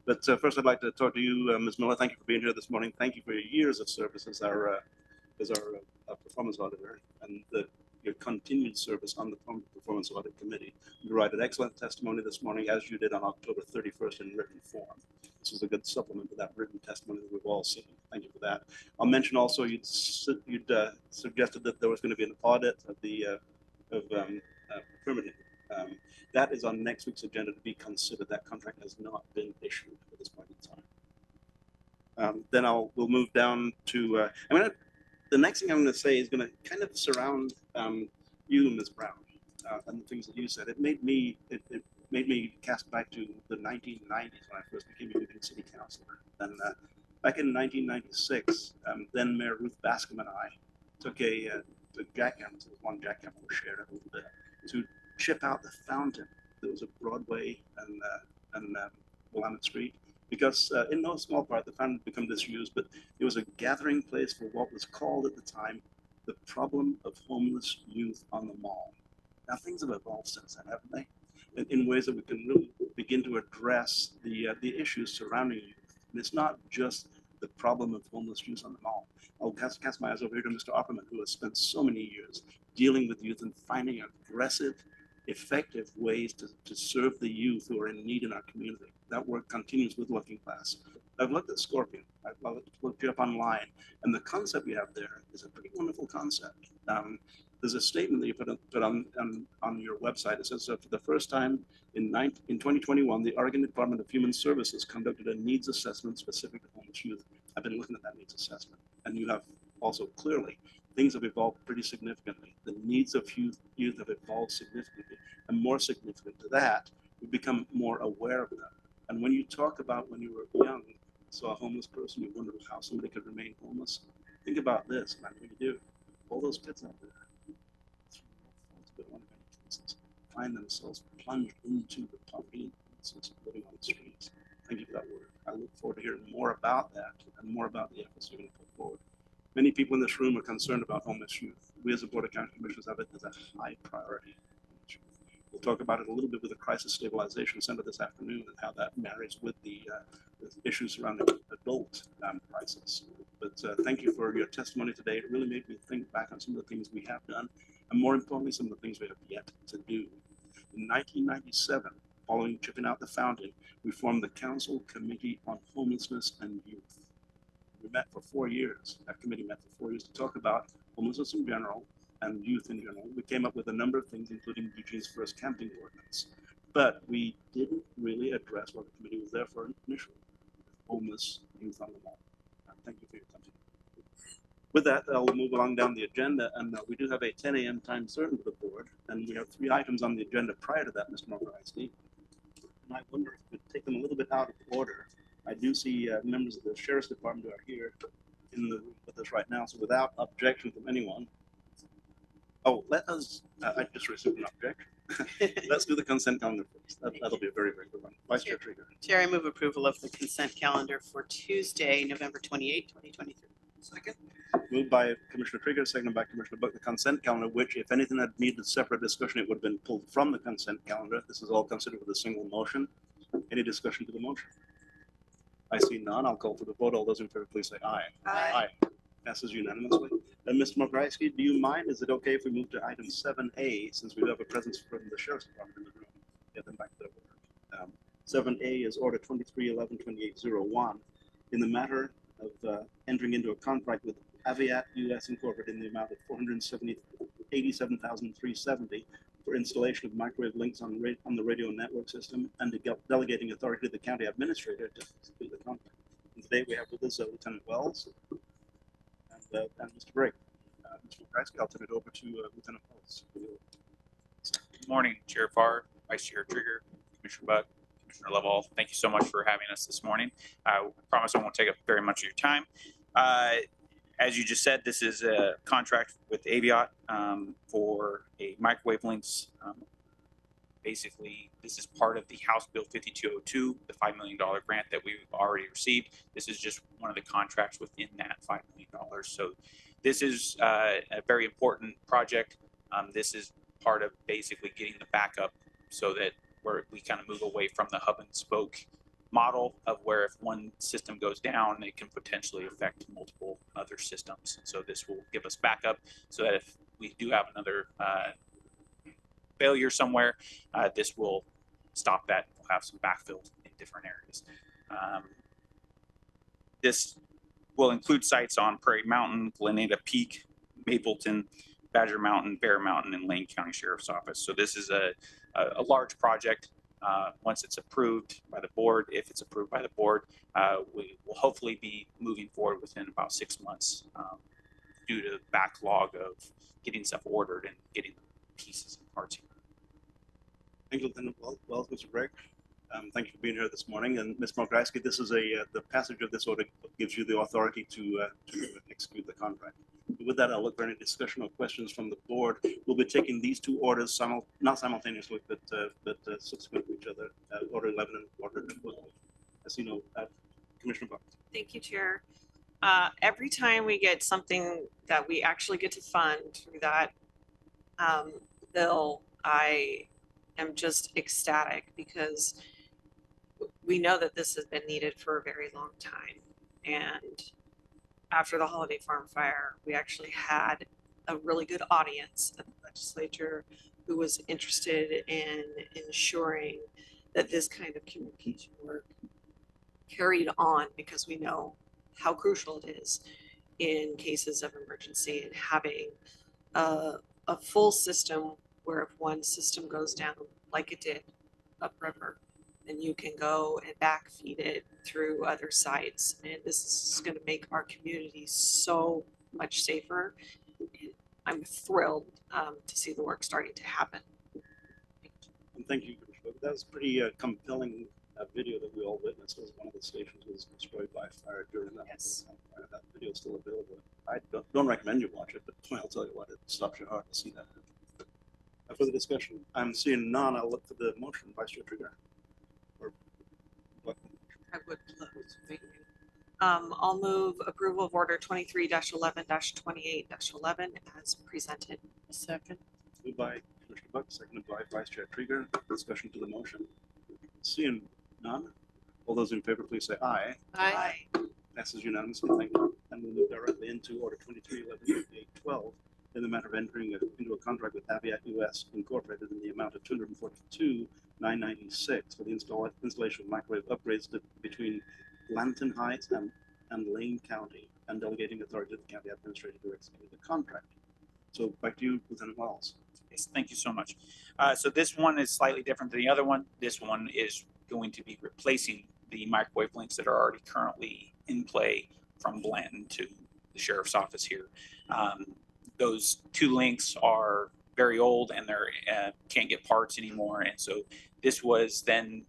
But first, I'd like to talk to you, Ms. Miller. Thank you for being here this morning. Thank you for your years of service as our performance auditor and your continued service on the Performance Audit Committee. You provided excellent testimony this morning, as you did on October 31st in written form. This is a good supplement to that written testimony that we've all seen. Thank you for that. I'll mention also you'd suggested that there was going to be an audit of the permitting. That is on next week's agenda to be considered. That contract has not been issued at this point in time. Then we'll move down to, the next thing I'm going to say is going to kind of surround you, Ms. Brown, and the things that you said. It made me cast back to the 1990s when I first became a Eugene City Councilor. And back in 1996, then Mayor Ruth Bascom and I took jackhammers, one jackhammer was shared a little bit, to chip out the fountain that was at Broadway and Willamette Street, because in no small part the fountain had become disused, but it was a gathering place for what was called at the time the problem of homeless youth on the mall. Now things have evolved since then, haven't they? In ways that we can really begin to address the issues surrounding youth. And it's not just the problem of homeless youth on the mall. I'll cast my eyes over here to Mr. Opperman, who has spent so many years dealing with youth and finding aggressive, effective ways to serve the youth who are in need in our community. That work continues with Looking Glass. I've looked at Scorpion. I've looked you up online, and the concept you have there is a pretty wonderful concept. There's a statement that you put on your website. It says, for the first time in 2021, the Oregon Department of Human Services conducted a needs assessment specific to homeless youth. I've been looking at that needs assessment, and you have also clearly things have evolved pretty significantly. The needs of youth have evolved significantly, and more significant to that, we've become more aware of them. And when you talk about when you were young, saw a homeless person, you wondered how somebody could remain homeless. Think about this, man. What you do, all those kids out there find themselves plunged into the poverty and living on the streets. Thank you for that word. I look forward to hearing more about that and more about the efforts you're going to put forward. Many people in this room are concerned about homeless youth. We as a Board of County Commissioners have it as a high priority. We'll talk about it a little bit with the Crisis Stabilization Center this afternoon and how that marries with the issues surrounding adult crisis. But thank you for your testimony today. It really made me think back on some of the things we have done, and more importantly, some of the things we have yet to do. In 1997, following chipping out the fountain, we formed the Council Committee on Homelessness and Youth. We met for 4 years. That committee met for 4 years to talk about homelessness in general and youth in general. We came up with a number of things, including Eugene's first camping ordinance. But we didn't really address what the committee was there for initially, homeless youth on the mall. Thank you for your attention. With that, I'll move along down the agenda, and we do have a 10 a.m. time certain for the board, and we have 3 items on the agenda prior to that, Mr. Mokorowski. And I wonder if we could take them a little bit out of order. I do see members of the Sheriff's Department who are here in the room with us right now, so without objection from anyone. Oh, let us, I just received an objection. Let's do the consent calendar first. That'll be a very, very good one. Vice Chair Trigger. Chair, I move approval of the consent calendar for Tuesday, November 28, 2023. Second. Moved by Commissioner Trigger, seconded by Commissioner Buck, the consent calendar, which if anything had needed separate discussion, it would have been pulled from the consent calendar. This is all considered with a single motion. Any discussion to the motion? I see none. I'll call for the vote. All those in favor, please say aye. Aye. Passes unanimously. And Mr. Mokorowski, do you mind? Is it okay if we move to item 7A, since we have a presence from the Sheriff's Department in the room? Get them back to their work. 7A is Order 23112801 in the matter of entering into a contract with Aviat US Incorporated in the amount of $487,370 for installation of microwave links on the radio network system, and delegating authority to the county administrator to execute the contract. And today we have with us Lieutenant Wells and Mr. Brake. Mr. Mokorowski, I'll turn it over to Lieutenant Wells. Good morning, Chair Farr, Vice Chair Trigger, Commissioner Buck, Commissioner Lovell. Thank you so much for having us this morning. I promise I won't take up very much of your time. As you just said, this is a contract with Aviat for a microwave links. Basically, this is part of the House Bill 5202, the $5 million grant that we've already received. This is just one of the contracts within that $5 million. So this is a very important project. This is part of basically getting the backup so that we kind of move away from the hub and spoke model of where if one system goes down, it can potentially affect multiple other systems. So this will give us backup so that if we do have another failure somewhere, this will stop that. We'll have some backfill in different areas. This will include sites on Prairie Mountain, Glenada Peak, Mapleton, Badger Mountain, Bear Mountain, and Lane County Sheriff's Office. So this is a large project. Once it's approved by the board, if it's approved by the board, we will hopefully be moving forward within about 6 months due to backlog of getting stuff ordered and getting pieces and parts here. Thank you, Lieutenant Wells, Mr. Gregg. Thank you for being here this morning. And Ms. Mokrasky, this is the passage of this order gives you the authority to execute the contract. With that, I'll look for any discussion or questions from the board. We'll be taking these two orders not simultaneously, but subsequent to each other. Order 11 and order 12. As you know, Commissioner Buck. Thank you, Chair. Every time we get something that we actually get to fund through that bill, I am just ecstatic because we know that this has been needed for a very long time. And after the Holiday Farm fire, we actually had a really good audience at the legislature who was interested in ensuring that this kind of communication work carried on, because we know how crucial it is in cases of emergency, and having a full system where if one system goes down like it did upriver, then you can go and backfeed it through other sites. And this is going to make our community so much safer. I'm thrilled to see the work starting to happen. And thank you, Commissioner. That was pretty compelling video that we all witnessed as one of the stations was destroyed by fire during that. Yes. That video is still available. I don't recommend you watch it, but I'll tell you what, it stops your heart to see that. Further discussion? I'm seeing none. I'll look for the motion. Vice Chair Trigger. Or what? I would love to. Thank you. I'll move approval of order 23-11-28-11 as presented. A second. Moved by Commissioner Buck, seconded by Vice Chair Trigger. Discussion to the motion. Seeing none. All those in favor, please say aye. Aye. Passes unanimously. Thank you. And we'll move directly into order 23-11-28-12 in the matter of entering into a contract with Aviat US Incorporated in the amount of $242,996 for the installation of microwave upgrades between Lantern Heights and Lane County, and delegating authority to the county administrator to execute the contract. So back to you, Lieutenant Wells. Yes, thank you so much. So this one is slightly different than the other one. This one is going to be replacing the microwave links that are already currently in play from Blanton to the sheriff's office here. Those two links are very old and they're can't get parts anymore. And so this was then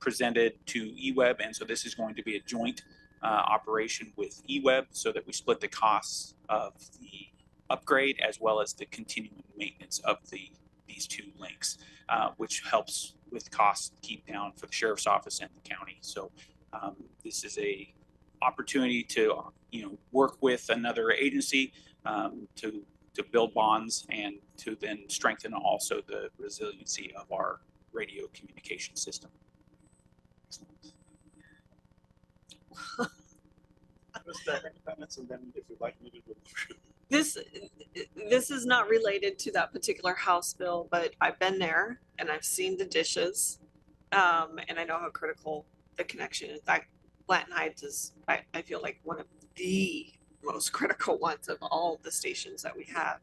presented to eWeb. And so this is going to be a joint operation with eWeb so that we split the costs of the upgrade as well as the continuing maintenance of these two links, which helps with costs keep down for the sheriff's office and the county. So this is a opportunity to work with another agency to build bonds and to then strengthen also the resiliency of our radio communication system. Comments, and then if you'd like me to do This is not related to that particular House bill, but I've been there and I've seen the dishes, and I know how critical the connection is. Blanton Heights is, I feel like, one of the most critical ones of all the stations that we have.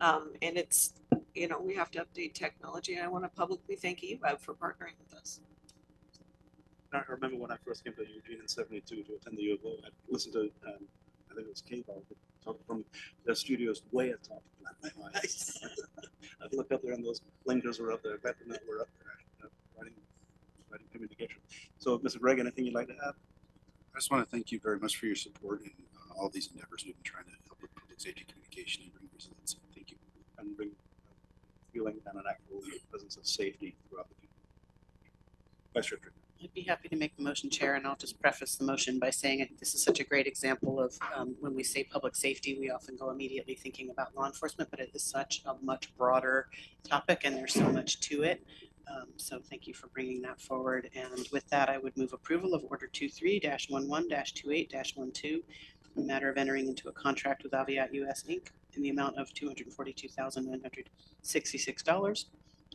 And it's, we have to update technology. And I want to publicly thank eWeb for partnering with us. I remember when I first came to Eugene in '72 to attend the U of O, I listened to, I think it was K-Ball, talk from their studios way at top of Blanton Heights. I'd look up there and those blinkers were up there, Blanton were up there, writing communication. So, Mr. Gregg, anything you'd like to add? I just want to thank you very much for your support in all these endeavors we've been trying to help with public safety communication and bring resiliency. Thank you. And bring feeling and an actual presence of safety throughout the community. Vice Chair Trigger. I'd be happy to make the motion, Chair, and I'll just preface the motion by saying I think this is such a great example of when we say public safety, we often go immediately thinking about law enforcement, but it is such a much broader topic and there's so much to it. So thank you for bringing that forward. And with that, I would move approval of Order 23-11-28-12, in the matter of entering into a contract with Aviat US Inc. in the amount of $242,966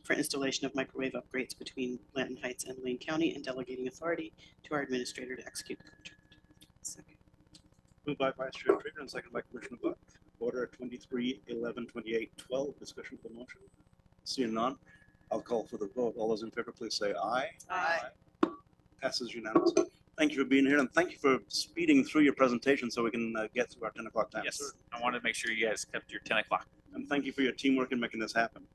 for installation of microwave upgrades between Blanton Heights and Lane County, and delegating authority to our administrator to execute the contract. Second. Moved by Vice Chair Trigger and seconded by Commissioner Buck. Order 23-11-28-12, discussion of the motion. Seeing none, I'll call for the vote. All those in favor, please say aye. Aye. Passes unanimously. Thank you for being here, and thank you for speeding through your presentation so we can get through our 10 o'clock time. Yes, I wanted to make sure you guys kept your 10 o'clock. And thank you for your teamwork in making this happen.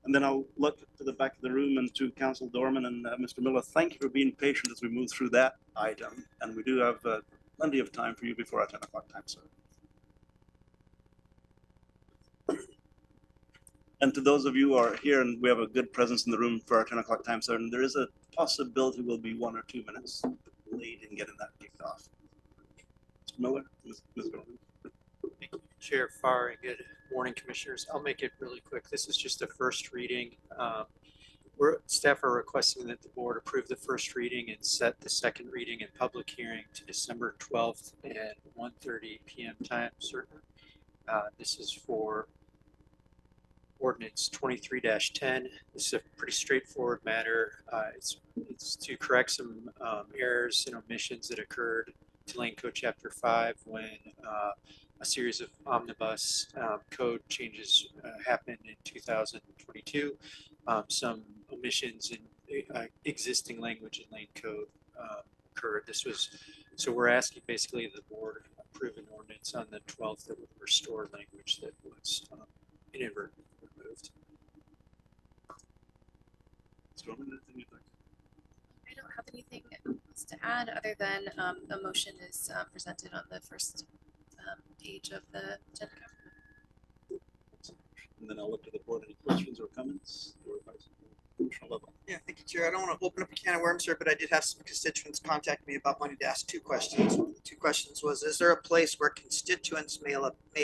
And then I'll look to the back of the room and to Council Dorman and Mr. Miller. Thank you for being patient as we move through that item. And we do have plenty of time for you before our 10 o'clock time, sir. And to those of you who are here, and we have a good presence in the room for our 10 o'clock time, sir, and there is a possibility we'll be 1 or 2 minutes late in getting that kicked off. Mr. Miller, Ms. Dorman. Thank you, Chair Farr, and good morning, Commissioners. I'll make it really quick. This is just a first reading. Staff are requesting that the board approve the first reading and set the second reading and public hearing to December 12th at 1:30 p.m. time certain. This is for Ordinance 23-10. This is a pretty straightforward matter. It's to correct some errors and omissions that occurred to Lane Code Chapter 5 when a series of omnibus code changes happened in 2022. Some omissions in existing language in Lane Code occurred. So we're asking basically the board approve an ordinance on the 12th that would restore language that was inadvertently removed. I don't have anything else to add other than the motion is presented on the first page of the agenda. And then I'll look to the board. Any questions or comments? Or Commissioner Lovell. Yeah, thank you, Chair. I don't want to open up a can of worms here, but I did have some constituents contact me about wanting to ask 2 questions. One of the 2 questions was, is there a place where constituents may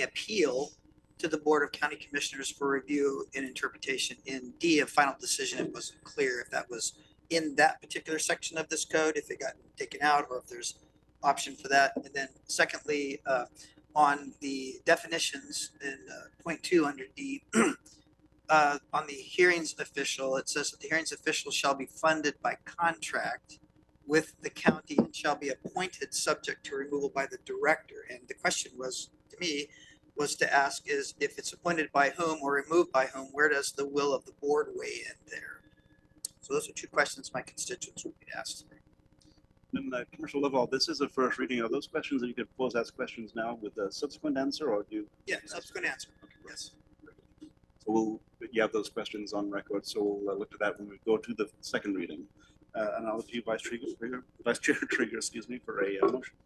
appeal to the Board of County Commissioners for review and interpretation? In D, a final decision, it wasn't clear if that was in that particular section of this code, if it got taken out, or if there's option for that. And then secondly, on the definitions in point 2 under D, on the hearings official, it says that the hearings official shall be funded by contract with the county and shall be appointed subject to removal by the director. And the question was, to me, was to ask is if it's appointed by whom or removed by whom, where does the will of the board weigh in there? So those are 2 questions my constituents would be asked today. And Commissioner Lovell, this is a first reading. Are those questions that you could pose as questions now with a subsequent answer, or do you? Yeah, subsequent answer. Okay, yes. So you have those questions on record, so we'll look at that when we go to the second reading. And I'll look to you, Vice Chair Trigger, excuse me, for a motion.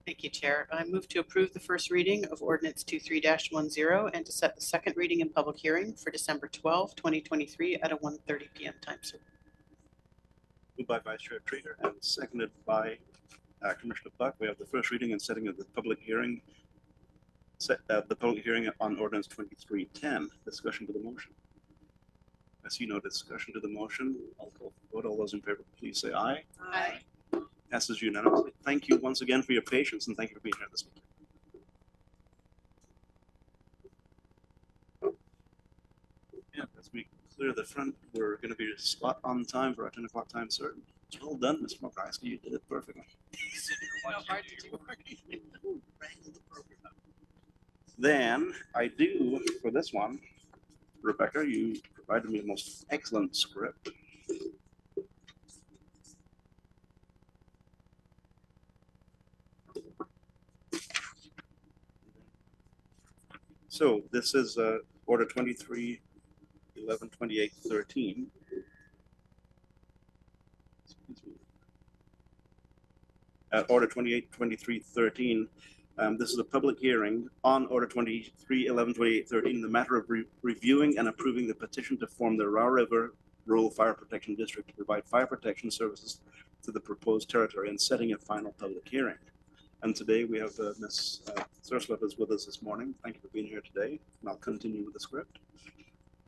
Thank you, Chair. I move to approve the first reading of Ordinance 23-10 and to set the second reading and public hearing for December 12, 2023 at a 1:30 p.m. time certain. Moved by Vice Chair Trigger and seconded by Commissioner Buck. We have the first reading and setting of the public hearing. Set the public hearing on Ordinance 23-10. Discussion to the motion. I see no discussion to the motion. I'll call for the vote. All those in favor, please say aye. Aye. Passes unanimously. Thank you once again for your patience, and thank you for being here this meeting. Yeah, as we clear the front, we're going to be spot on time for our 10 o'clock time certain. Well done, Mr. Mokrice. You did it perfectly. Then I do, for this one, Rebecca, you provided me the most excellent script. So this is Order 23-11-28-13. Order 28-23-13. This is a public hearing on Order 23-11-28-13 in the matter of reviewing and approving the petition to form the Raw River Rural Fire Protection District to provide fire protection services to the proposed territory and setting a final public hearing. And today we have Ms. Surslev is with us this morning. Thank you for being here today. And I'll continue with the script.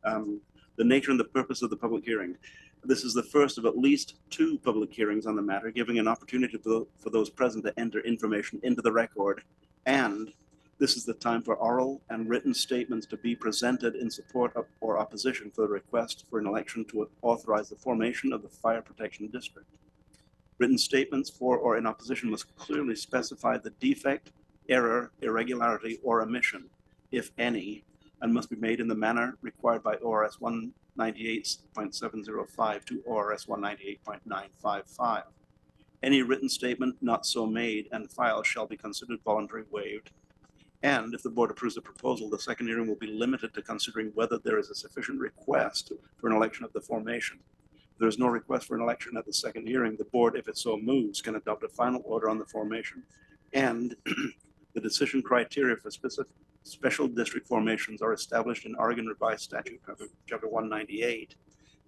The nature and the purpose of the public hearing. This is the first of at least 2 public hearings on the matter, giving an opportunity for those present to enter information into the record. And this is the time for oral and written statements to be presented in support of or opposition for the request for an election to authorize the formation of the Fire Protection District. Written statements for or in opposition must clearly specify the defect, error, irregularity, or omission, if any, and must be made in the manner required by ORS 198.705 to ORS 198.955. Any written statement not so made and filed shall be considered voluntary waived. And if the board approves the proposal, the second hearing will be limited to considering whether there is a sufficient request for an election of the formation. If there is no request for an election at the second hearing, the board, if it so moves, can adopt a final order on the formation. And the decision criteria for special district formations are established in Oregon Revised Statute, Chapter 198,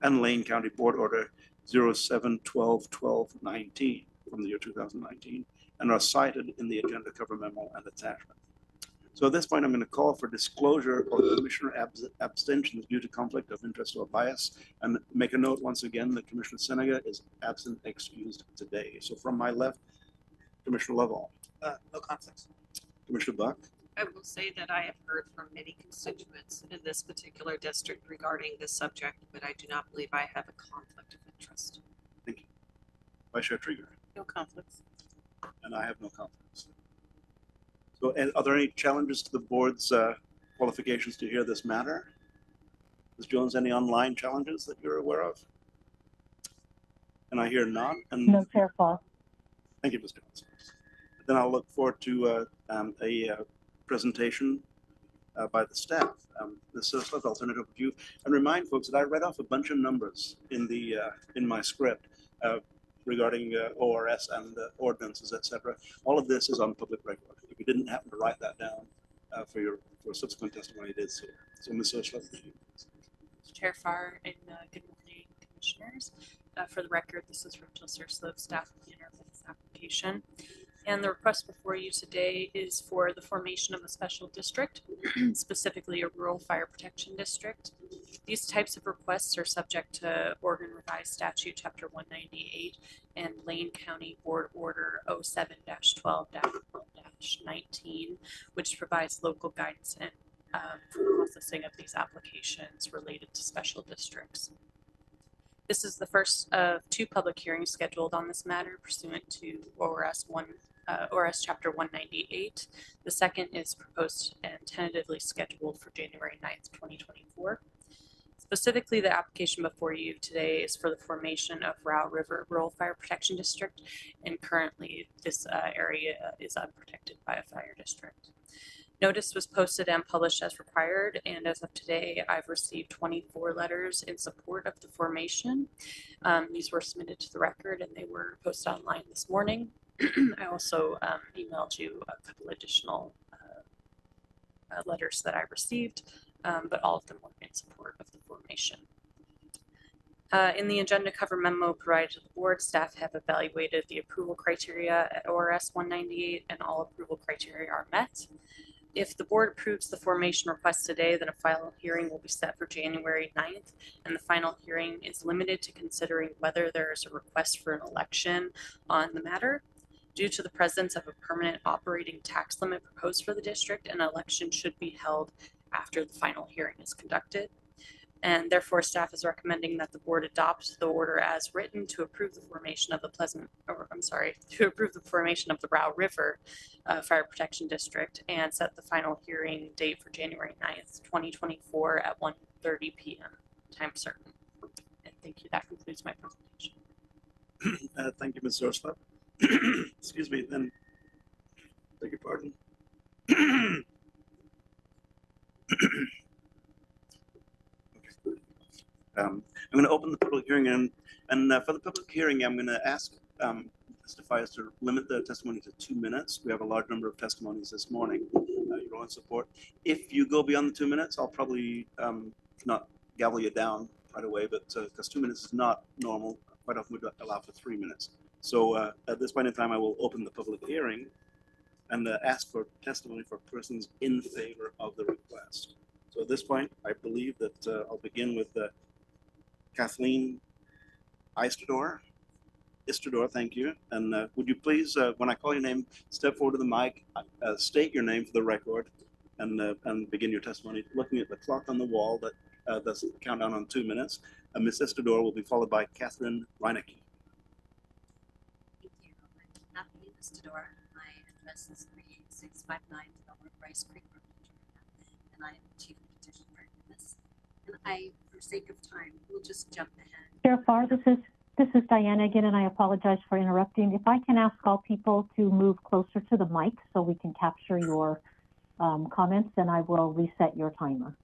and Lane County Board Order 07-12-12-19 from the year 2019, and are cited in the agenda cover memo and attachment. So at this point, I'm going to call for disclosure of commissioner abstentions due to conflict of interest or bias, and make a note once again that Commissioner Senega is absent excused today. So from my left, Commissioner Lovell. No conflicts. Commissioner Buck. I will say that I have heard from many constituents in this particular district regarding this subject, but I do not believe I have a conflict of interest. Thank you. Vice Chair Trigger. No conflicts. And I have no conflicts. So, and are there any challenges to the board's qualifications to hear this matter? Ms. Jones, any online challenges that you're aware of? And I hear none. And No, Chair Farr. thank you, Ms. Jones. Then I'll look forward to a presentation by the staff. This is I'll turn it over to you and remind folks that I read off a bunch of numbers in the in my script regarding ORS and ordinances, etc. All of this is on public record. If you didn't happen to write that down for subsequent testimony, it is here. So, Ms. Ursula. Chair Farr and good morning, commissioners. For the record, this is Rachel Surslove, staff of the Interface application. And the request before you today is for the formation of a special district, specifically a rural fire protection district. These types of requests are subject to Oregon Revised Statute Chapter 198 and Lane County Board Order 07-12-12-19, which provides local guidance and for processing of these applications related to special districts. This is the first of 2 public hearings scheduled on this matter pursuant to ORS Chapter 198. The second is proposed and tentatively scheduled for January 9th, 2024. Specifically, the application before you today is for the formation of Row River Rural Fire Protection District, and currently this area is unprotected by a fire district. Notice was posted and published as required, and as of today, I've received 24 letters in support of the formation. These were submitted to the record and they were posted online this morning. I also emailed you a couple additional letters that I received, but all of them were in support of the formation. In the agenda cover memo provided to the board, staff have evaluated the approval criteria at ORS 198 and all approval criteria are met. If the board approves the formation request today, then a final hearing will be set for January 9th, and the final hearing is limited to considering whether there is a request for an election on the matter. Due to the presence of a permanent operating tax limit proposed for the district, an election should be held after the final hearing is conducted. And therefore, staff is recommending that the board adopt the order as written to approve the formation of the formation of the Row River Fire Protection District and set the final hearing date for January 9th, 2024 at 1:30 p.m. time certain. And thank you. That concludes my presentation. Thank you, Ms. Ursula. Excuse me, then, beg your pardon. I'm going to open the public hearing, and for the public hearing, I'm going to ask testifiers to limit their testimony to 2 minutes. We have a large number of testimonies this morning. Your own support. If you go beyond the 2 minutes, I'll probably not gavel you down right away, but because 2 minutes is not normal, quite often we allow for 3 minutes. So at this point in time, I will open the public hearing and ask for testimony for persons in favor of the request. So at this point, I believe that I'll begin with Kathleen Istador, thank you. And would you please, when I call your name, step forward to the mic, state your name for the record, and begin your testimony. Looking at the clock on the wall that's the countdown on 2 minutes. Ms. Istador will be followed by Catherine Reinecke. Thank you. I'm Kathleen Istador. My address is 38659 Lower Bryce Creek Road, and I am Chief Petitioner in this. And for sake of time, we'll just jump ahead. Chair Farr, this is Diana again, and I apologize for interrupting. If I can ask all people to move closer to the mic so we can capture your comments, then I will reset your timer.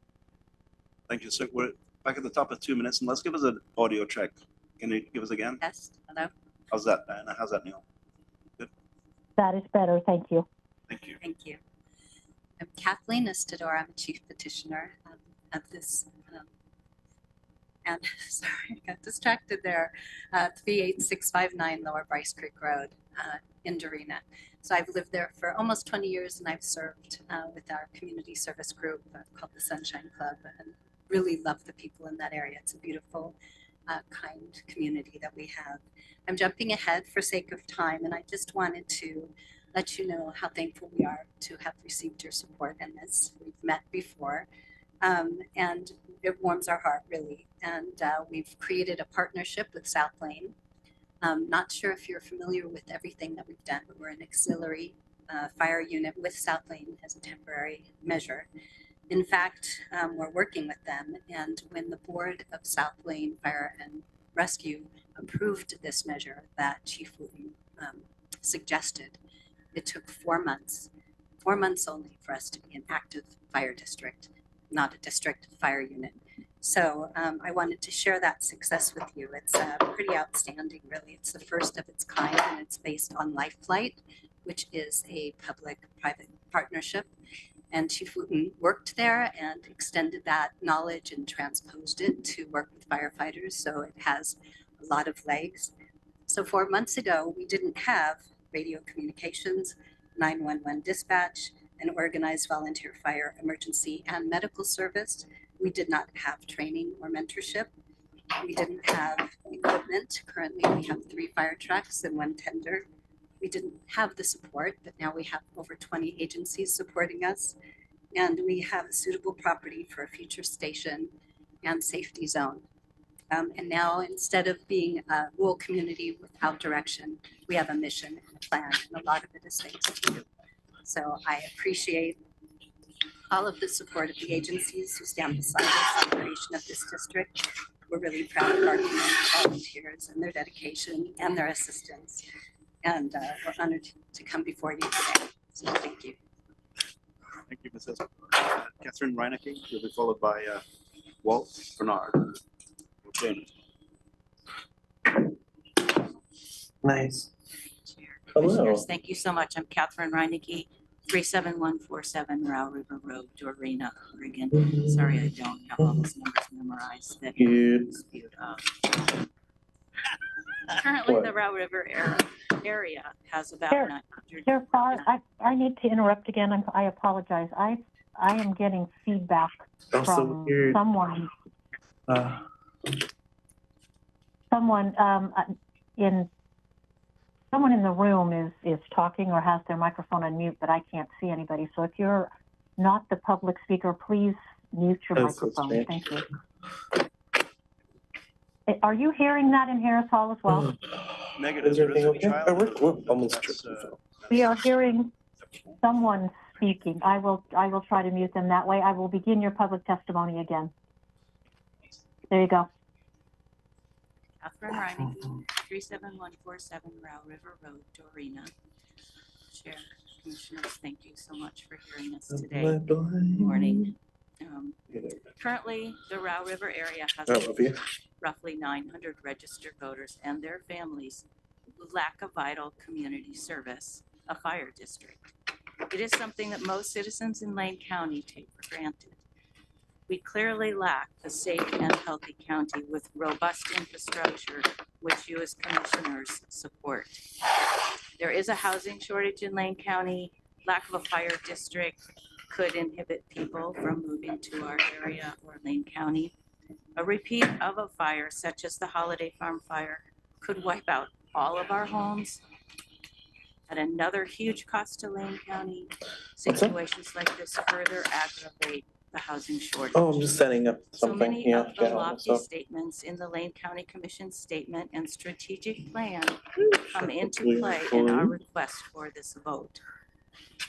Thank you. So we're back at the top of 2 minutes, and let's give us an audio check. Can you give us again? Yes. Hello. How's that, Diana? How's that, Neil? Good. That is better. Thank you. Thank you. Thank you. I'm Kathleen Istador. I'm Chief Petitioner of this. And sorry, I got distracted there. 38659 Lower Bryce Creek Road in Dorena. So I've lived there for almost 20 years, and I've served with our community service group called the Sunshine Club, and really love the people in that area. It's a beautiful, kind community that we have. I'm jumping ahead for sake of time, and I just wanted to let you know how thankful we are to have received your support in this. We've met before, and it warms our heart, really. And we've created a partnership with South Lane. Not sure if you're familiar with everything that we've done, but we're an auxiliary fire unit with South Lane as a temporary measure. In fact, we're working with them, and when the board of South Lane Fire and Rescue approved this measure that Chief Wooten suggested, it took 4 months only for us to be an active fire district, not a district fire unit. So I wanted to share that success with you. It's pretty outstanding, really. It's the first of its kind, and it's based on LifeFlight, which is a public-private partnership. And Chief Wooten worked there and extended that knowledge and transposed it to work with firefighters. So it has a lot of legs. So 4 months ago, we didn't have radio communications, 911 dispatch, an organized volunteer fire emergency and medical service. We did not have training or mentorship. We didn't have equipment. Currently, we have 3 fire trucks and 1 tender. We didn't have the support, but now we have over 20 agencies supporting us. And we have a suitable property for a future station and safety zone. And now, instead of being a rural community without direction, we have a mission and a plan, and a lot of it is thanks to you. So I appreciate all of the support of the agencies who stand beside us in the creation of this district. We're really proud of our community volunteers and their dedication and their assistance. And we're honored to come before you today. So thank you. Thank you, Mrs. Catherine Reinecke. You'll be followed by Walt Bernard. Okay. Nice. Commissioners, thank you so much. I'm Catherine Reinecke, 37147 Row River Road, Dorena, Oregon. Sorry, I don't have all those numbers memorized that you spewed up. Currently, the Row River area has about 900. Chair Farr, I need to interrupt again. I apologize. I am getting feedback from someone. Someone in the room is talking or has their microphone on mute, but I can't see anybody. So if you're not the public speaker, please mute your microphone. Thank you. Are you hearing that in Harris Hall as well? Negative. Is everything okay? We're almost We are hearing someone speaking. I will try to mute them that way. I will begin your public testimony again. There you go. Catherine Reinecke, 37147 Row River Road, Dorena. Chair, Commissioners, thank you so much for hearing us today. Good morning. Currently, the Row River area has roughly 900 registered voters and their families who lack a vital community service, a fire district. It is something that most citizens in Lane County take for granted. We clearly lack a safe and healthy county with robust infrastructure, which you as commissioners support. There is a housing shortage in Lane County. Lack of a fire district could inhibit people from moving to our area or Lane County. A repeat of a fire such as the Holiday Farm fire could wipe out all of our homes at another huge cost to Lane County. Situations like this further aggravate the housing shortage. Oh, I'm just setting up So something. many Yeah, of the get on lofty myself. statements in the Lane County Commission statement and strategic plan come into Please, play in our please. request for this vote.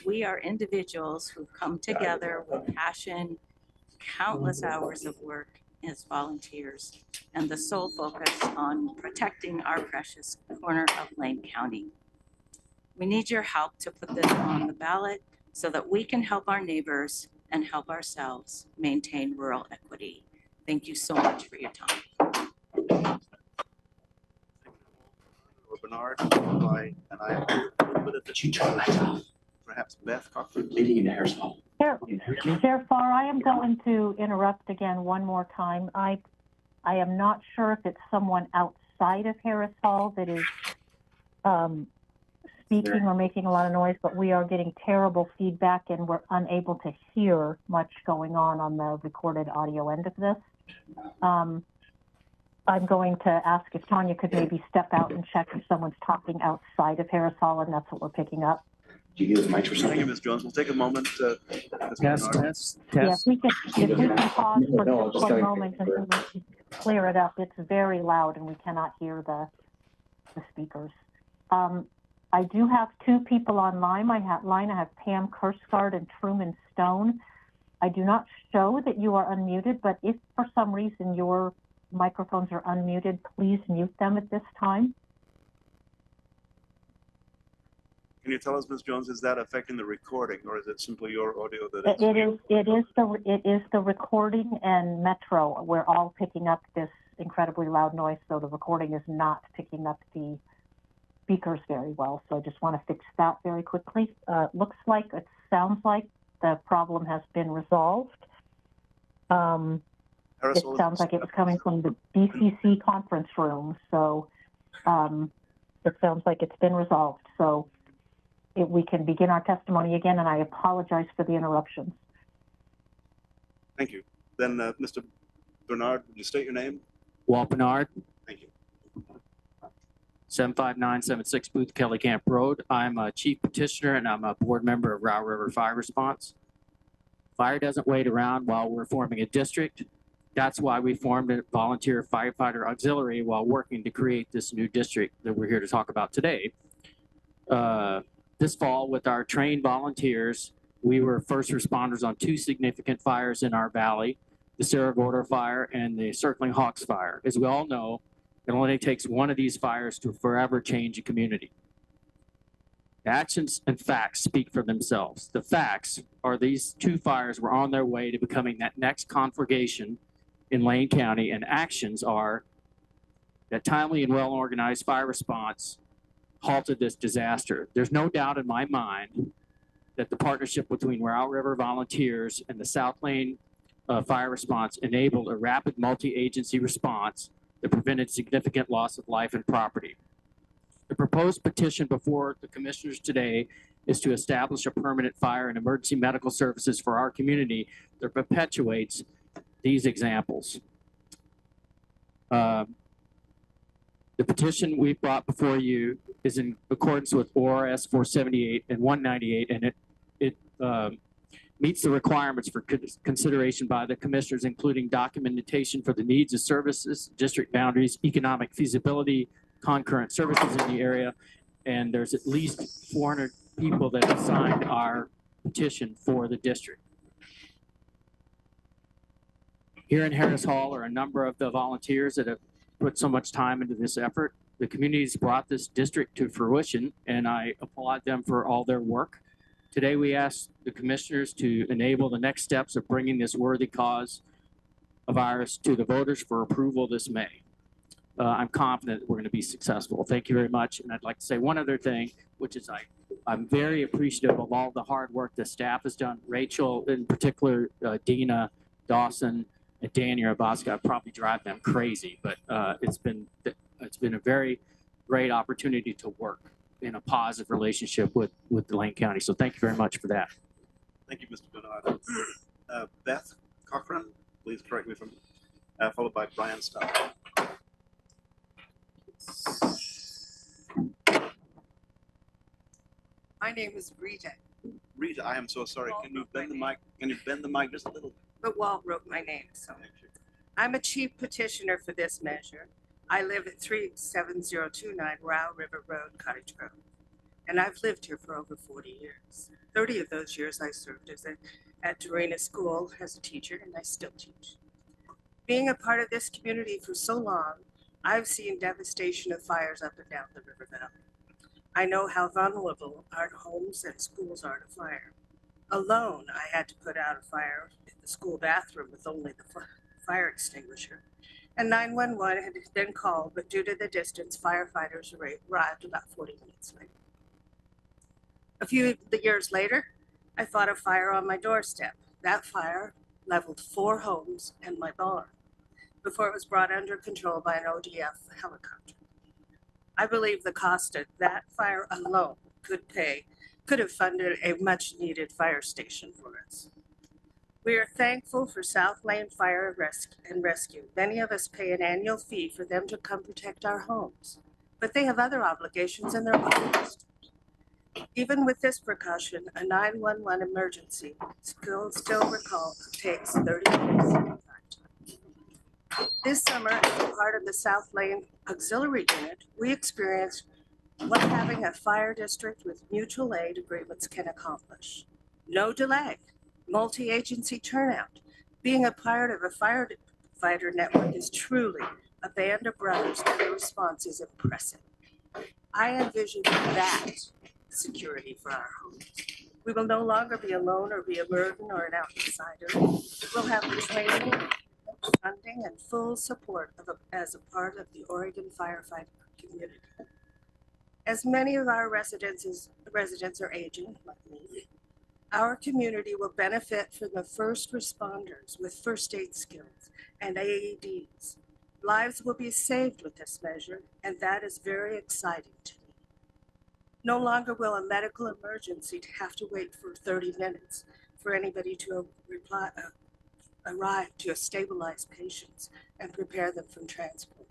We are individuals who've come together with passion, countless hours of work as volunteers, and the sole focus on protecting our precious corner of Lane County. We need your help to put this on the ballot so that we can help our neighbors and help ourselves maintain rural equity. Thank you so much for your time. Bernard, and I have a little bit of the perhaps Beth Cochran. Leading into Harris Hall. Chair Farr, I am going to interrupt again one more time. I am not sure if it's someone outside of Harris Hall that is speaking or making a lot of noise, but we are getting terrible feedback and we're unable to hear much going on the recorded audio end of this. I'm going to ask if Tanya could maybe step out and check if someone's talking outside of Harris Hall, and that's what we're picking up. Do you use mics or Thank something? you, Ms. Jones. We'll take a moment. Test, test, Yeah, test. if we can pause for No, just just one going- moment until we clear it up. It's very loud and we cannot hear the speakers. I do have two people online. I have Pam Kersgard and Truman Stone. I do not show that you are unmuted, but if for some reason your microphones are unmuted, please mute them at this time. Can you tell us, Ms. Jones, is that affecting the recording, or is it simply your audio that is? It is the recording and Metro. We're all picking up this incredibly loud noise, so the recording is not picking up the speakers very well. So I just want to fix that very quickly. It sounds like the problem has been resolved. It sounds like it was coming from the BCC conference room, so it sounds like it's been resolved. So we can begin our testimony again, and I apologize for the interruptions. Thank you. Then, Mr. Bernard, would you state your name? Walt Bernard. Thank you. 75976 Booth Kelly Camp Road. I'm a chief petitioner and I'm a board member of Row River Fire Response. Fire doesn't wait around while we're forming a district. That's why we formed a volunteer firefighter auxiliary while working to create this new district that we're here to talk about today. This fall, with our trained volunteers, we were first responders on two significant fires in our valley, the Cerro Gordo fire and the Circling Hawks fire. As we all know, it only takes one of these fires to forever change a community. The actions and facts speak for themselves. The facts are these two fires were on their way to becoming that next conflagration in Lane County, and actions are that timely and well-organized fire response halted this disaster. There's no doubt in my mind that the partnership between Row River volunteers and the South Lane Fire Response enabled a rapid multi-agency response that prevented significant loss of life and property. The proposed petition before the commissioners today is to establish a permanent fire and emergency medical services for our community that perpetuates these examples. The petition we brought before you is in accordance with ORS 478 and 198, and it meets the requirements for consideration by the commissioners, including documentation for the needs of services, district boundaries, economic feasibility, concurrent services in the area, and there's at least 400 people that have signed our petition for the district. Here in Harris Hall are a number of the volunteers that have put so much time into this effort. The community's brought this district to fruition, and I applaud them for all their work. Today, we ask the commissioners to enable the next steps of bringing this worthy cause of ours to the voters for approval this May. I'm confident that we're going to be successful. Thank you very much. And I'd like to say one other thing, which is I'm very appreciative of all the hard work the staff has done. Rachel, in particular, Dina, Dawson, and Danny Raboska. I probably drive them crazy, but it's been a very great opportunity to work in a positive relationship with the Lane County. So thank you very much for that. Thank you, Mr. Bernard. Beth Cochran, please correct me if I'm followed by Brian Stump. My name is Rita, Rita, I am so sorry. Can you bend the mic? Can you bend the mic just a little? but Walt wrote my name, so. I'm a chief petitioner for this measure. I live at 37029 Row River Road, Cottage Grove. And I've lived here for over 40 years. 30 of those years I served at Dorena School as a teacher, and I still teach. Being a part of this community for so long, I've seen devastation of fires up and down the river valley. I know how vulnerable our homes and schools are to fire. Alone, I had to put out a fire in the school bathroom with only the fire extinguisher. And 911 had been called, but due to the distance, firefighters arrived about 40 minutes later. A few years later, I fought a fire on my doorstep. That fire leveled 4 homes and my barn before it was brought under control by an ODF helicopter. I believe the cost of that fire alone could have funded a much needed fire station for us. We are thankful for South Lane Fire and Rescue. Many of us pay an annual fee for them to come protect our homes, but they have other obligations in their own district. Even with this precaution, a 911 emergency still takes 30 minutes. This summer, as a part of the South Lane Auxiliary Unit, we experienced what having a fire district with mutual aid agreements can accomplish. No delay, multi-agency turnout. Being a part of a firefighter network is truly a band of brothers, and the response is impressive. I envision that security for our homes. We will no longer be alone or be a burden or an outsider. We'll have the training, funding, and full support as a part of the Oregon firefighting community. As many of our residents are aging, like me, our community will benefit from the first responders with first aid skills and AEDs. Lives will be saved with this measure, and that is very exciting to me. No longer will a medical emergency have to wait for 30 minutes for anybody to arrive to stabilize patients and prepare them for transport.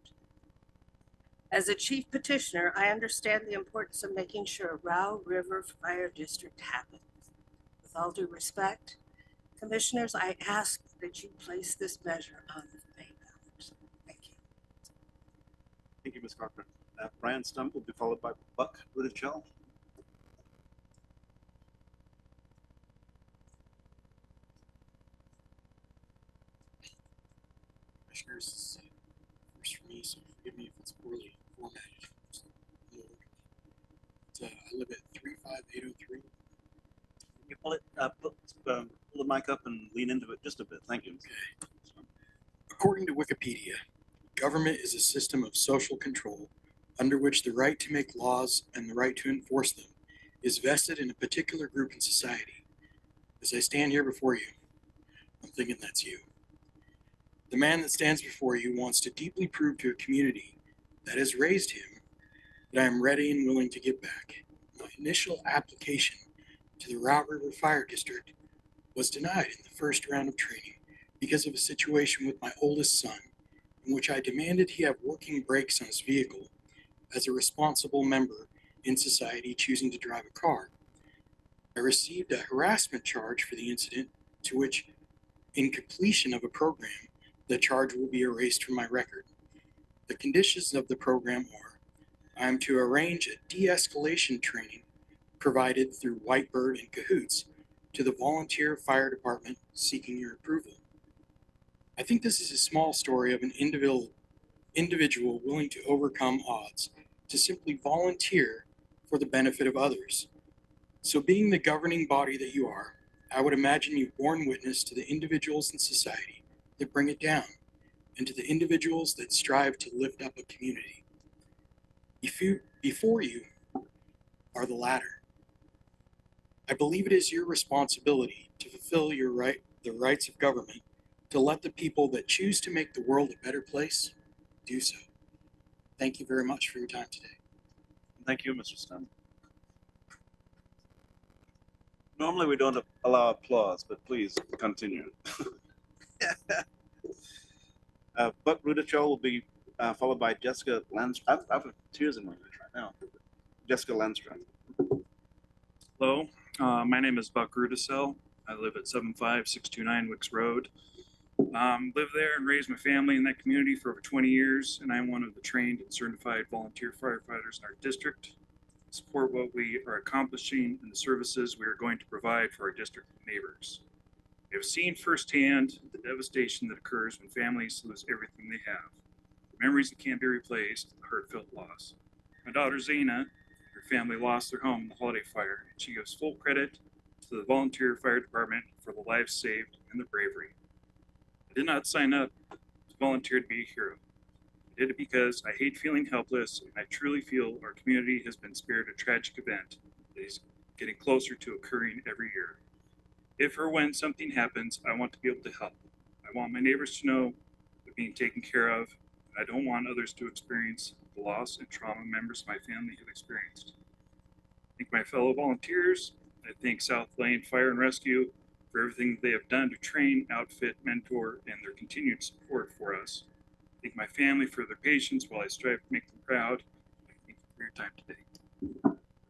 As a chief petitioner, I understand the importance of making sure Row River Fire District happens. With all due respect, commissioners, I ask that you place this measure on the May ballot. Thank you. Thank you, Ms. Cochran. Brian Stump will be followed by Buck Rudachel. Commissioners, first for me, so forgive me if it's poorly formatted. I live at 35803. Can you pull the mic up and lean into it just a bit? Thank you. Okay. According to Wikipedia, government is a system of social control under which the right to make laws and the right to enforce them is vested in a particular group in society. As I stand here before you, I'm thinking that's you. The man that stands before you wants to deeply prove to a community that has raised him that I am ready and willing to give back. My initial application to the Row River Fire District was denied in the first round of training because of a situation with my oldest son, in which I demanded he have working brakes on his vehicle as a responsible member in society choosing to drive a car. I received a harassment charge for the incident, to which, in completion of a program, the charge will be erased from my record. The conditions of the program are I am to arrange a de-escalation training provided through Whitebird and Cahoots to the volunteer fire department seeking your approval. I think this is a small story of an individual willing to overcome odds to simply volunteer for the benefit of others. So being the governing body that you are, I would imagine you've borne witness to the individuals in society that bring it down and to the individuals that strive to lift up a community. Before you are the latter. I believe it is your responsibility to fulfill the rights of government to let the people that choose to make the world a better place do so. Thank you very much for your time today. Thank you, Mr. Stump. Normally we don't allow applause, but please continue. Buck Rudichel will be followed by Jessica Landstrom. I've got tears in my eyes right now. Jessica Landstrom. Hello, my name is Buck Rudisell. I live at 75629 Wicks Road. Live there and raised my family in that community for over 20 years, and I'm one of the trained and certified volunteer firefighters in our district. Support what we are accomplishing and the services we are going to provide for our district neighbors. We have seen firsthand the devastation that occurs when families lose everything they have. The memories that can't be replaced, the heartfelt loss. My daughter Zena, her family lost their home in the holiday fire, and she gives full credit to the volunteer fire department for the lives saved and the bravery. I did not sign up to volunteer to be a hero. I did it because I hate feeling helpless, and I truly feel our community has been spared a tragic event that is getting closer to occurring every year. If or when something happens, I want to be able to help. I want my neighbors to know they're being taken care of. I don't want others to experience the loss and trauma members of my family have experienced. I thank my fellow volunteers. I thank South Lane Fire and Rescue for everything they have done to train, outfit, mentor, and their continued support for us. I thank my family for their patience while I strive to make them proud. Thank you for your time today.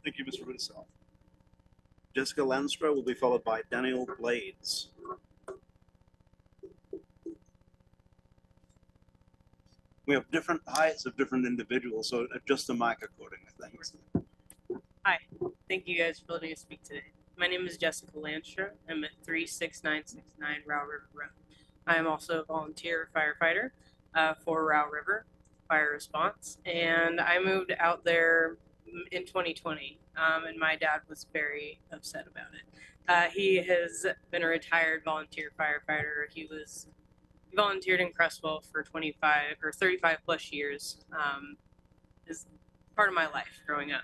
Thank you, Mr. Rudisell. Jessica Landstra will be followed by Daniel Blades. We have different heights of different individuals, so adjust the mic accordingly. Thanks. Hi, thank you guys for letting us speak today. My name is Jessica Landstra. I'm at 36969 Row River Road. I am also a volunteer firefighter for Row River Fire Response, and I moved out there in 2020, and my dad was very upset about it. He has been a retired volunteer firefighter. He volunteered in Crestwell for 25 or 35 plus years, is part of my life growing up.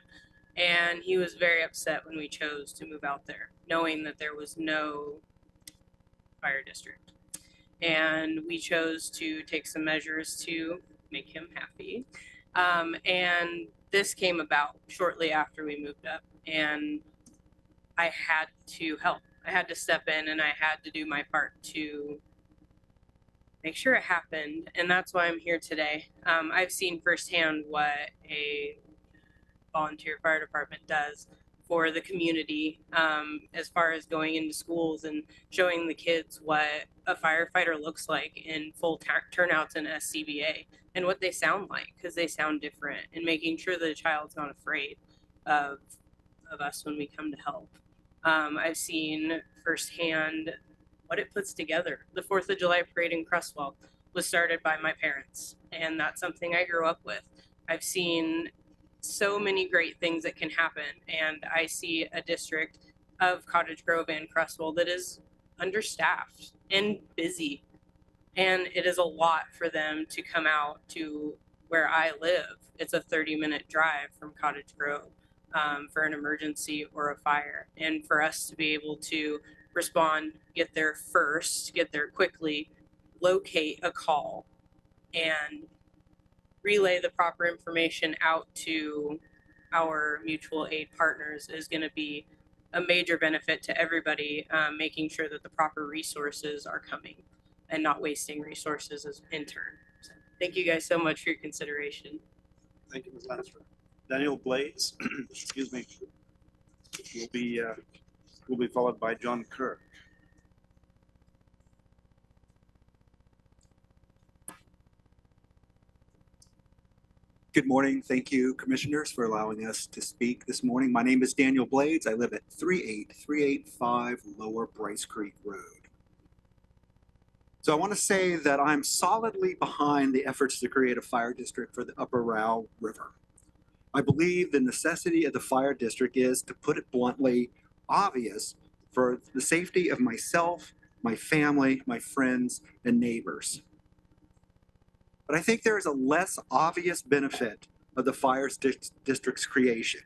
And he was very upset when we chose to move out there, knowing that there was no fire district. And we chose to take some measures to make him happy. And this came about shortly after we moved up, and I had to help. I had to step in, and I had to do my part to make sure it happened. And that's why I'm here today. I've seen firsthand what a volunteer fire department does for the community, as far as going into schools and showing the kids what a firefighter looks like in full turnouts in SCBA and what they sound like, because they sound different, and making sure the child's not afraid of us when we come to help. I've seen firsthand what it puts together. The 4th of July parade in Crestwell was started by my parents, and that's something I grew up with. I've seen so many great things that can happen, and I see a district of Cottage Grove and Crestwell that is understaffed and busy, and it is a lot for them to come out to where I live. It's a 30-minute drive from Cottage Grove for an emergency or a fire, and for us to be able to respond, get there first, get there quickly, locate a call, and relay the proper information out to our mutual aid partners is going to be a major benefit to everybody, making sure that the proper resources are coming and not wasting resources as in turn. So thank you guys so much for your consideration. Thank you, Ms. Landstra. Daniel Blades, excuse me, will be followed by John Kirk. Good morning. Thank you, commissioners, for allowing us to speak this morning. My name is Daniel Blades. I live at 38385 Lower Bryce Creek Road. So I want to say that I'm solidly behind the efforts to create a fire district for the Upper Row River. I believe the necessity of the fire district is, to put it bluntly, obvious for the safety of myself, my family, my friends, and neighbors. But I think there is a less obvious benefit of the fire district's creation,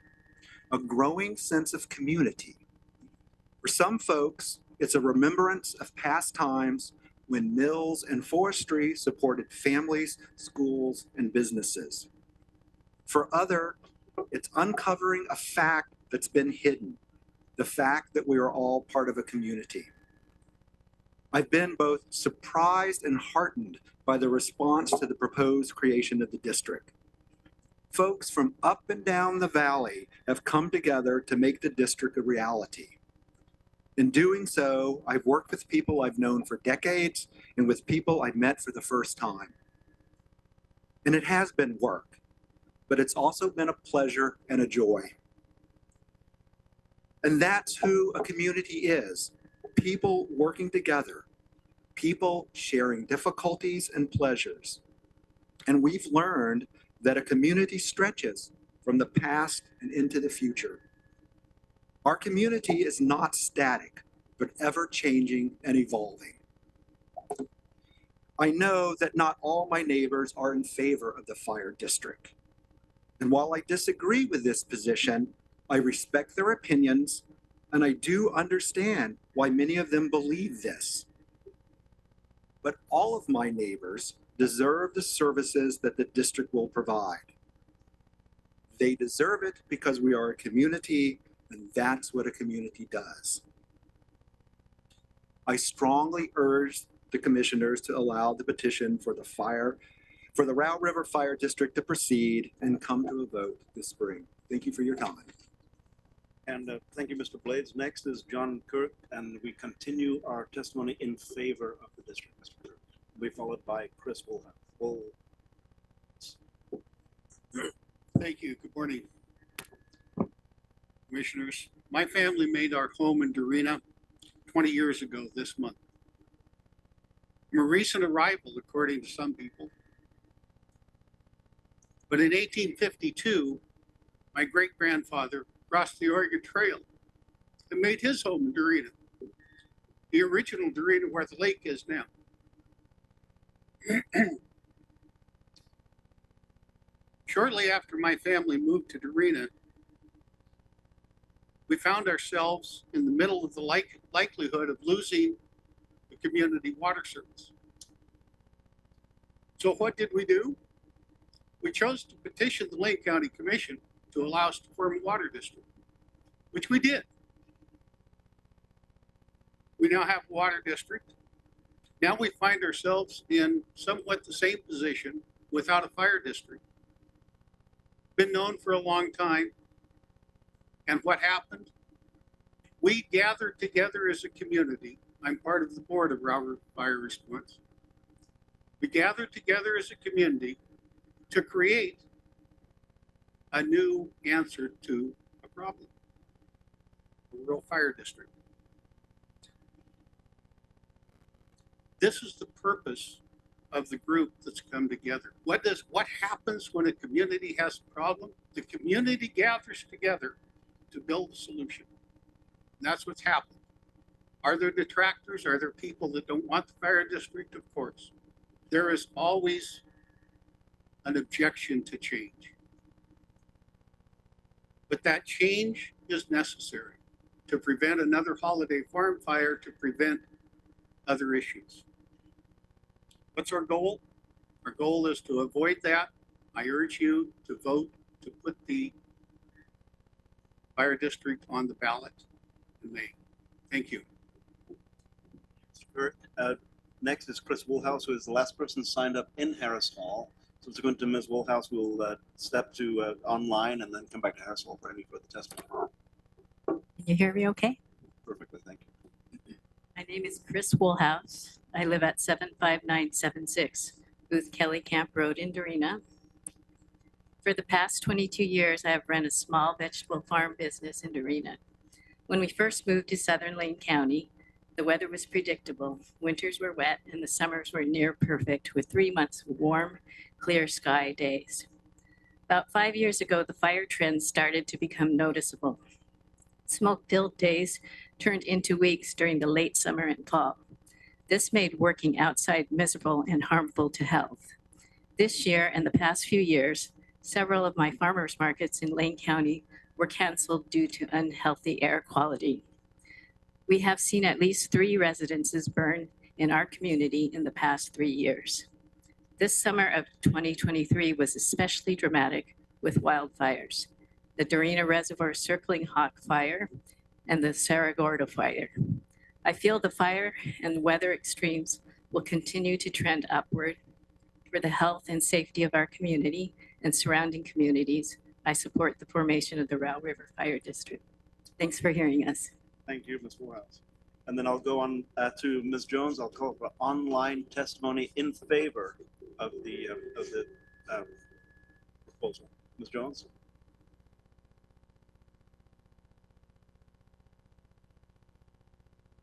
a growing sense of community. For some folks, it's a remembrance of past times when mills and forestry supported families, schools, and businesses. For others, it's uncovering a fact that's been hidden, the fact that we are all part of a community. I've been both surprised and heartened by the response to the proposed creation of the district. Folks from up and down the valley have come together to make the district a reality. In doing so, I've worked with people I've known for decades and with people I've met for the first time. And it has been work, but it's also been a pleasure and a joy. And that's who a community is. People working together, people sharing difficulties and pleasures. And we've learned that a community stretches from the past and into the future. Our community is not static, but ever changing and evolving. I know that not all my neighbors are in favor of the fire district. And while I disagree with this position, I respect their opinions, and I do understand why many of them believe this. But all of my neighbors deserve the services that the district will provide. They deserve it because we are a community, and that's what a community does. I strongly urge the commissioners to allow the petition for the Row River Fire District to proceed and come to a vote this spring. Thank you for your time. And thank you, Mr. Blades. Next is John Kirk, and we continue our testimony in favor of the district, Mr. Kirk. We'll be followed by Chris Woolhouse. Thank you. Good morning, commissioners. My family made our home in Dorena 20 years ago this month. I'm a recent arrival, according to some people. But in 1852, my great-grandfather crossed the Oregon Trail and made his home in Dorena, the original Dorena where the lake is now. Shortly after my family moved to Dorena, we found ourselves in the middle of the likelihood of losing the community water service. So what did we do? We chose to petition the Lane County Commission to allow us to form a water district, which we did. We now have a water district. Now we find ourselves in somewhat the same position without a fire district. Been known for a long time. And what happened? We gathered together as a community. I'm part of the board of Row River Fire Response. We gathered together as a community to create a new answer to a problem, a rural fire district. This is the purpose of the group that's come together. What happens when a community has a problem? The community gathers together to build a solution. And that's what's happened. Are there detractors? Are there people that don't want the fire district? Of course. There is always an objection to change. But that change is necessary to prevent another Holiday Farm fire, to prevent other issues. What's our goal? Our goal is to avoid that. I urge you to vote to put the fire district on the ballot in May. Thank you. Next is Chris Woolhouse, who is the last person signed up in Harris Hall. Subsequent to Ms. Woolhouse, we'll step to online and then come back to Harris Hall for any further testimony. Can you hear me okay? Perfectly, thank you. My name is Chris Woolhouse. I live at 75976 Booth Kelly Camp Road in Dorena. For the past 22 years, I have run a small vegetable farm business in Dorena. When we first moved to Southern Lane County, the weather was predictable. Winters were wet and the summers were near perfect with 3 months of warm, clear sky days. About 5 years ago, the fire trends started to become noticeable. Smoke-filled days turned into weeks during the late summer and fall. This made working outside miserable and harmful to health. This year and the past few years, several of my farmers markets in Lane County were canceled due to unhealthy air quality. We have seen at least 3 residences burn in our community in the past 3 years. This summer of 2023 was especially dramatic with wildfires, the Dorena Reservoir Circling Hawk Fire and the Saragordo Fire. I feel the fire and weather extremes will continue to trend upward. For the health and safety of our community and surrounding communities, I support the formation of the Row River Fire District. Thanks for hearing us. Thank you, Ms. Morehouse. And then I'll go on to Ms. Jones. I'll call for online testimony in favor of the proposal. Ms. Jones?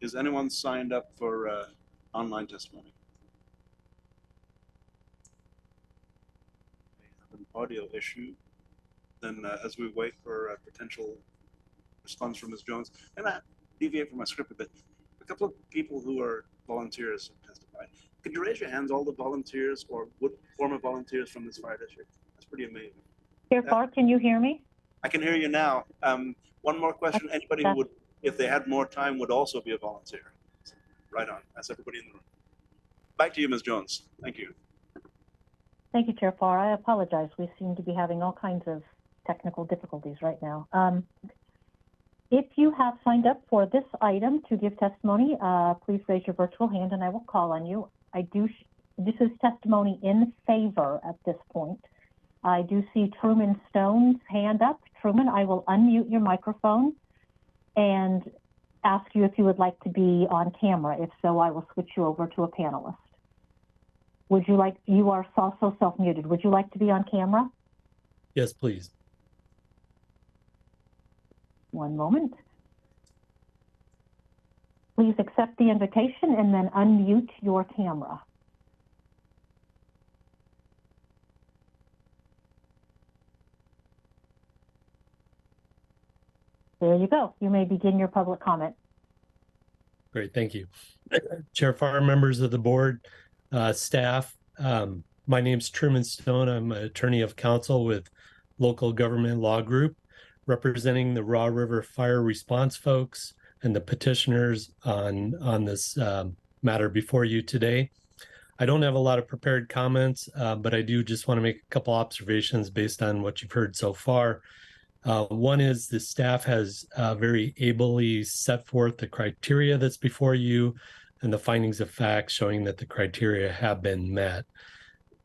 Is anyone signed up for online testimony? I have an audio issue. Then as we wait for a potential response from Ms. Jones, and I deviate from my script a bit. A couple of people who are volunteers have testified. Could you raise your hands, all the volunteers or former volunteers from this fire district? That's pretty amazing. Chair Farr, can you hear me? I can hear you now. One more question. Anybody who would, if they had more time, would also be a volunteer. Right on. That's everybody in the room. Back to you, Ms. Jones. Thank you. Thank you, Chair Farr. I apologize. We seem to be having all kinds of technical difficulties right now. If you have signed up for this item to give testimony, please raise your virtual hand and I will call on you. This is testimony in favor at this point. I do see Truman Stone's hand up. Truman, I will unmute your microphone and ask you if you would like to be on camera. If so, I will switch you over to a panelist. Would you like, you are also self-muted. Would you like to be on camera? Yes, please. One moment. Please accept the invitation and then unmute your camera. There you go. You may begin your public comment. Great, thank you. Chair Farr, members of the board, staff, my name's Truman Stone. I'm an attorney of counsel with Local Government Law Group, representing the Raw River Fire Response folks and the petitioners on this matter before you today. I don't have a lot of prepared comments, but I do just want to make a couple observations based on what you've heard so far. One is the staff has very ably set forth the criteria that's before you and the findings of fact showing that the criteria have been met.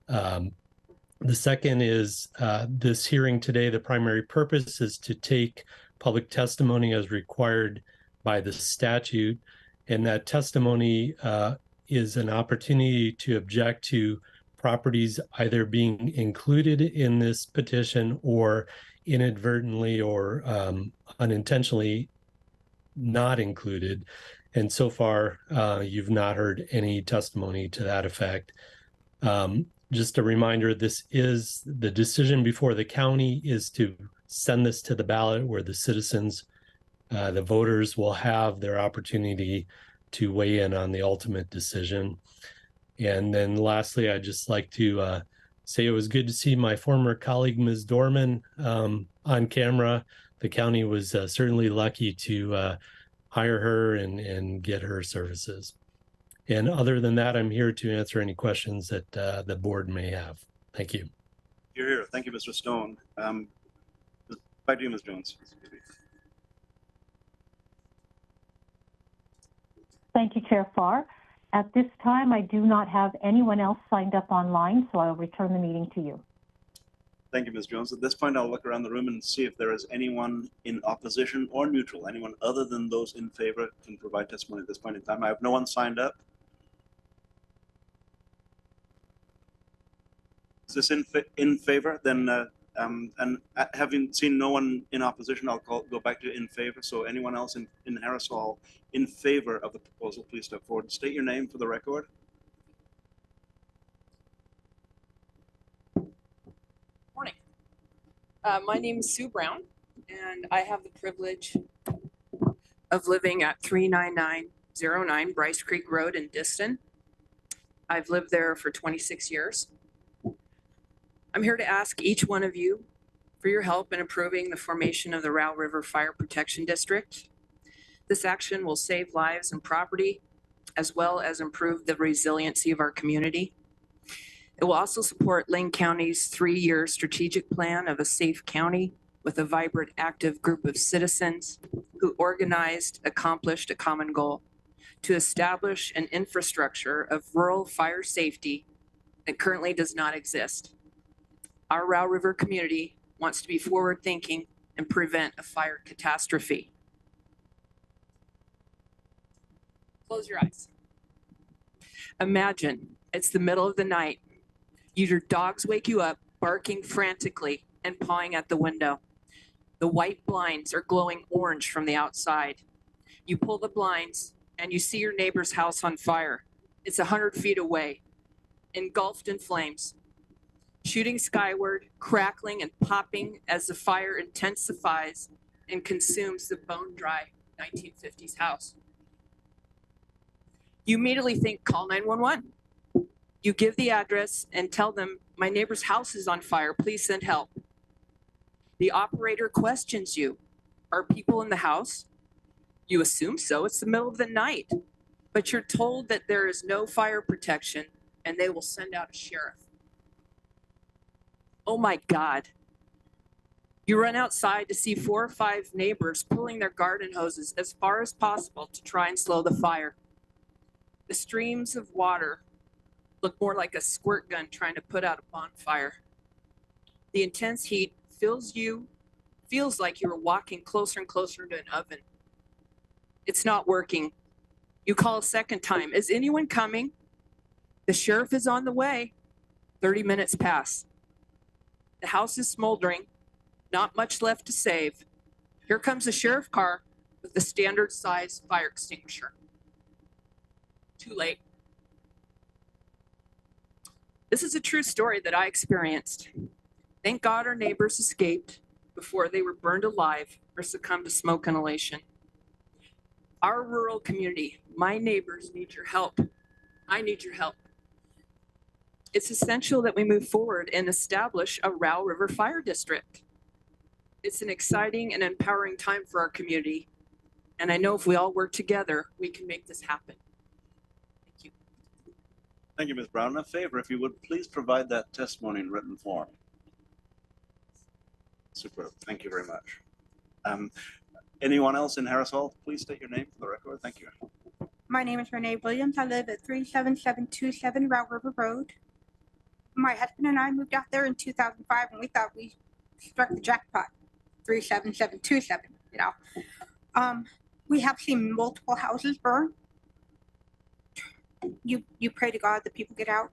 The second is this hearing today, the primary purpose is to take public testimony as required by the statute. And that testimony is an opportunity to object to properties either being included in this petition or inadvertently or unintentionally not included. And so far, you've not heard any testimony to that effect. Just a reminder, this is the decision before the county is to send this to the ballot where the citizens, the voters will have their opportunity to weigh in on the ultimate decision. And then lastly, I'd just like to say it was good to see my former colleague, Ms. Dorman, on camera. The county was certainly lucky to hire her and get her services. And other than that, I'm here to answer any questions that the board may have. Thank you. You're here. Thank you, Mr. Stone. Back to you, Ms. Jones. Thank you, Chair Farr. At this time, I do not have anyone else signed up online, so I'll return the meeting to you. Thank you, Ms. Jones. At this point, I'll look around the room and see if there is anyone in opposition or neutral. Anyone other than those in favor can provide testimony at this point in time. I have no one signed up. Is this in favor? Then, and having seen no one in opposition, I'll go back to in favor. So anyone else in Harris Hall in favor of the proposal, please step forward. State your name for the record. Morning. My name is Sue Brown, and I have the privilege of living at 39909 Bryce Creek Road in Diston. I've lived there for 26 years. I'm here to ask each one of you for your help in approving the formation of the Row River Fire Protection District. This action will save lives and property, as well as improve the resiliency of our community. It will also support Lane County's 3-year strategic plan of a safe county with a vibrant, active group of citizens who organized, accomplished a common goal, to establish an infrastructure of rural fire safety that currently does not exist. Our Row River community wants to be forward-thinking and prevent a fire catastrophe. Close your eyes. Imagine it's the middle of the night. Your dogs wake you up, barking frantically and pawing at the window. The white blinds are glowing orange from the outside. You pull the blinds and you see your neighbor's house on fire. It's 100 feet away, engulfed in flames, shooting skyward, crackling and popping as the fire intensifies and consumes the bone-dry 1950s house. You immediately think, call 911. You give the address and tell them, my neighbor's house is on fire, please send help. The operator questions you, are people in the house? You assume so, it's the middle of the night, but you're told that there is no fire protection and they will send out a sheriff. Oh my God. You run outside to see 4 or 5 neighbors pulling their garden hoses as far as possible to try and slow the fire. The streams of water look more like a squirt gun trying to put out a bonfire. The intense heat feels like you're walking closer and closer to an oven. It's not working. You call a second time. Is anyone coming? The sheriff is on the way. 30 minutes pass. The house is smoldering. Not much left to save. Here comes the sheriff car with the standard size fire extinguisher. Too late. This is a true story that I experienced. Thank God our neighbors escaped before they were burned alive or succumbed to smoke inhalation. Our rural community, my neighbors need your help. I need your help. It's essential that we move forward and establish a Row River Fire District. It's an exciting and empowering time for our community. And I know if we all work together, we can make this happen. Thank you. Thank you, Ms. Brown. A favor, if you would please provide that testimony in written form. Superb. Thank you very much. Anyone else in Harris Hall, please state your name for the record. Thank you. My name is Renee Williams. I live at 37727 Row River Road. My husband and I moved out there in 2005 and we thought we struck the jackpot. 37727, you know. We have seen multiple houses burn. You pray to God that people get out.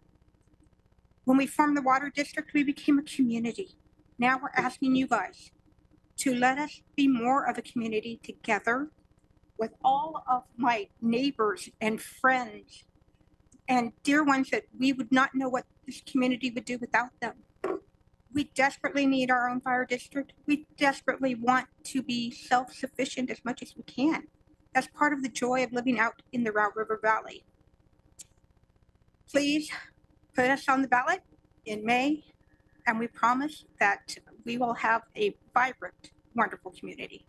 When we formed the water district, we became a community. Now we're asking you guys to let us be more of a community together with all of my neighbors and friends and dear ones that we would not know what this community would do without them. We desperately need our own fire district. We desperately want to be self-sufficient as much as we can. That's part of the joy of living out in the Row River Valley. Please put us on the ballot in May, and we promise that we will have a vibrant, wonderful community.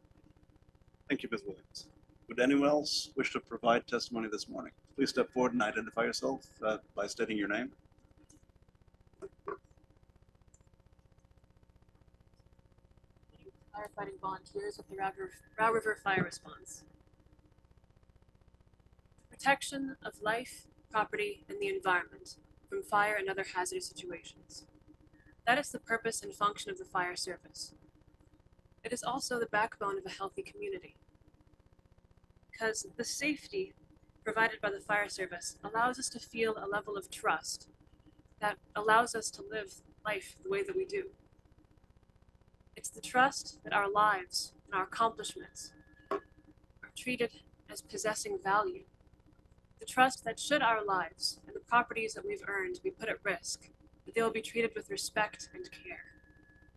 Thank you, Ms. Williams. Would anyone else wish to provide testimony this morning? Please step forward and identify yourself by stating your name. Firefighting volunteers with the Row River Fire Response. Protection of life, property, and the environment from fire and other hazardous situations. That is the purpose and function of the fire service. It is also the backbone of a healthy community, because the safety provided by the fire service allows us to feel a level of trust that allows us to live life the way that we do. It's the trust that our lives and our accomplishments are treated as possessing value. The trust that should our lives and the properties that we've earned be put at risk, that they will be treated with respect and care,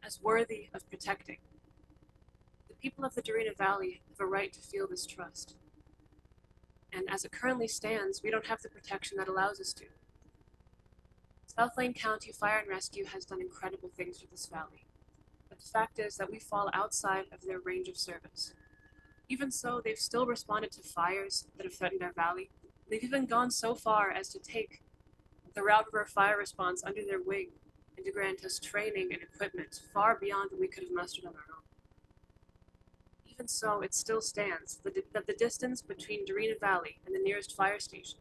as worthy of protecting. The people of the Dorena Valley have a right to feel this trust. And as it currently stands, we don't have the protection that allows us to. South Lane County Fire and Rescue has done incredible things for this valley. But the fact is that we fall outside of their range of service. Even so, they've still responded to fires that have threatened our valley. They've even gone so far as to take the Row River Fire Response under their wing and to grant us training and equipment far beyond what we could have mustered on our own. even so, it still stands that the distance between Dorena Valley and the nearest fire station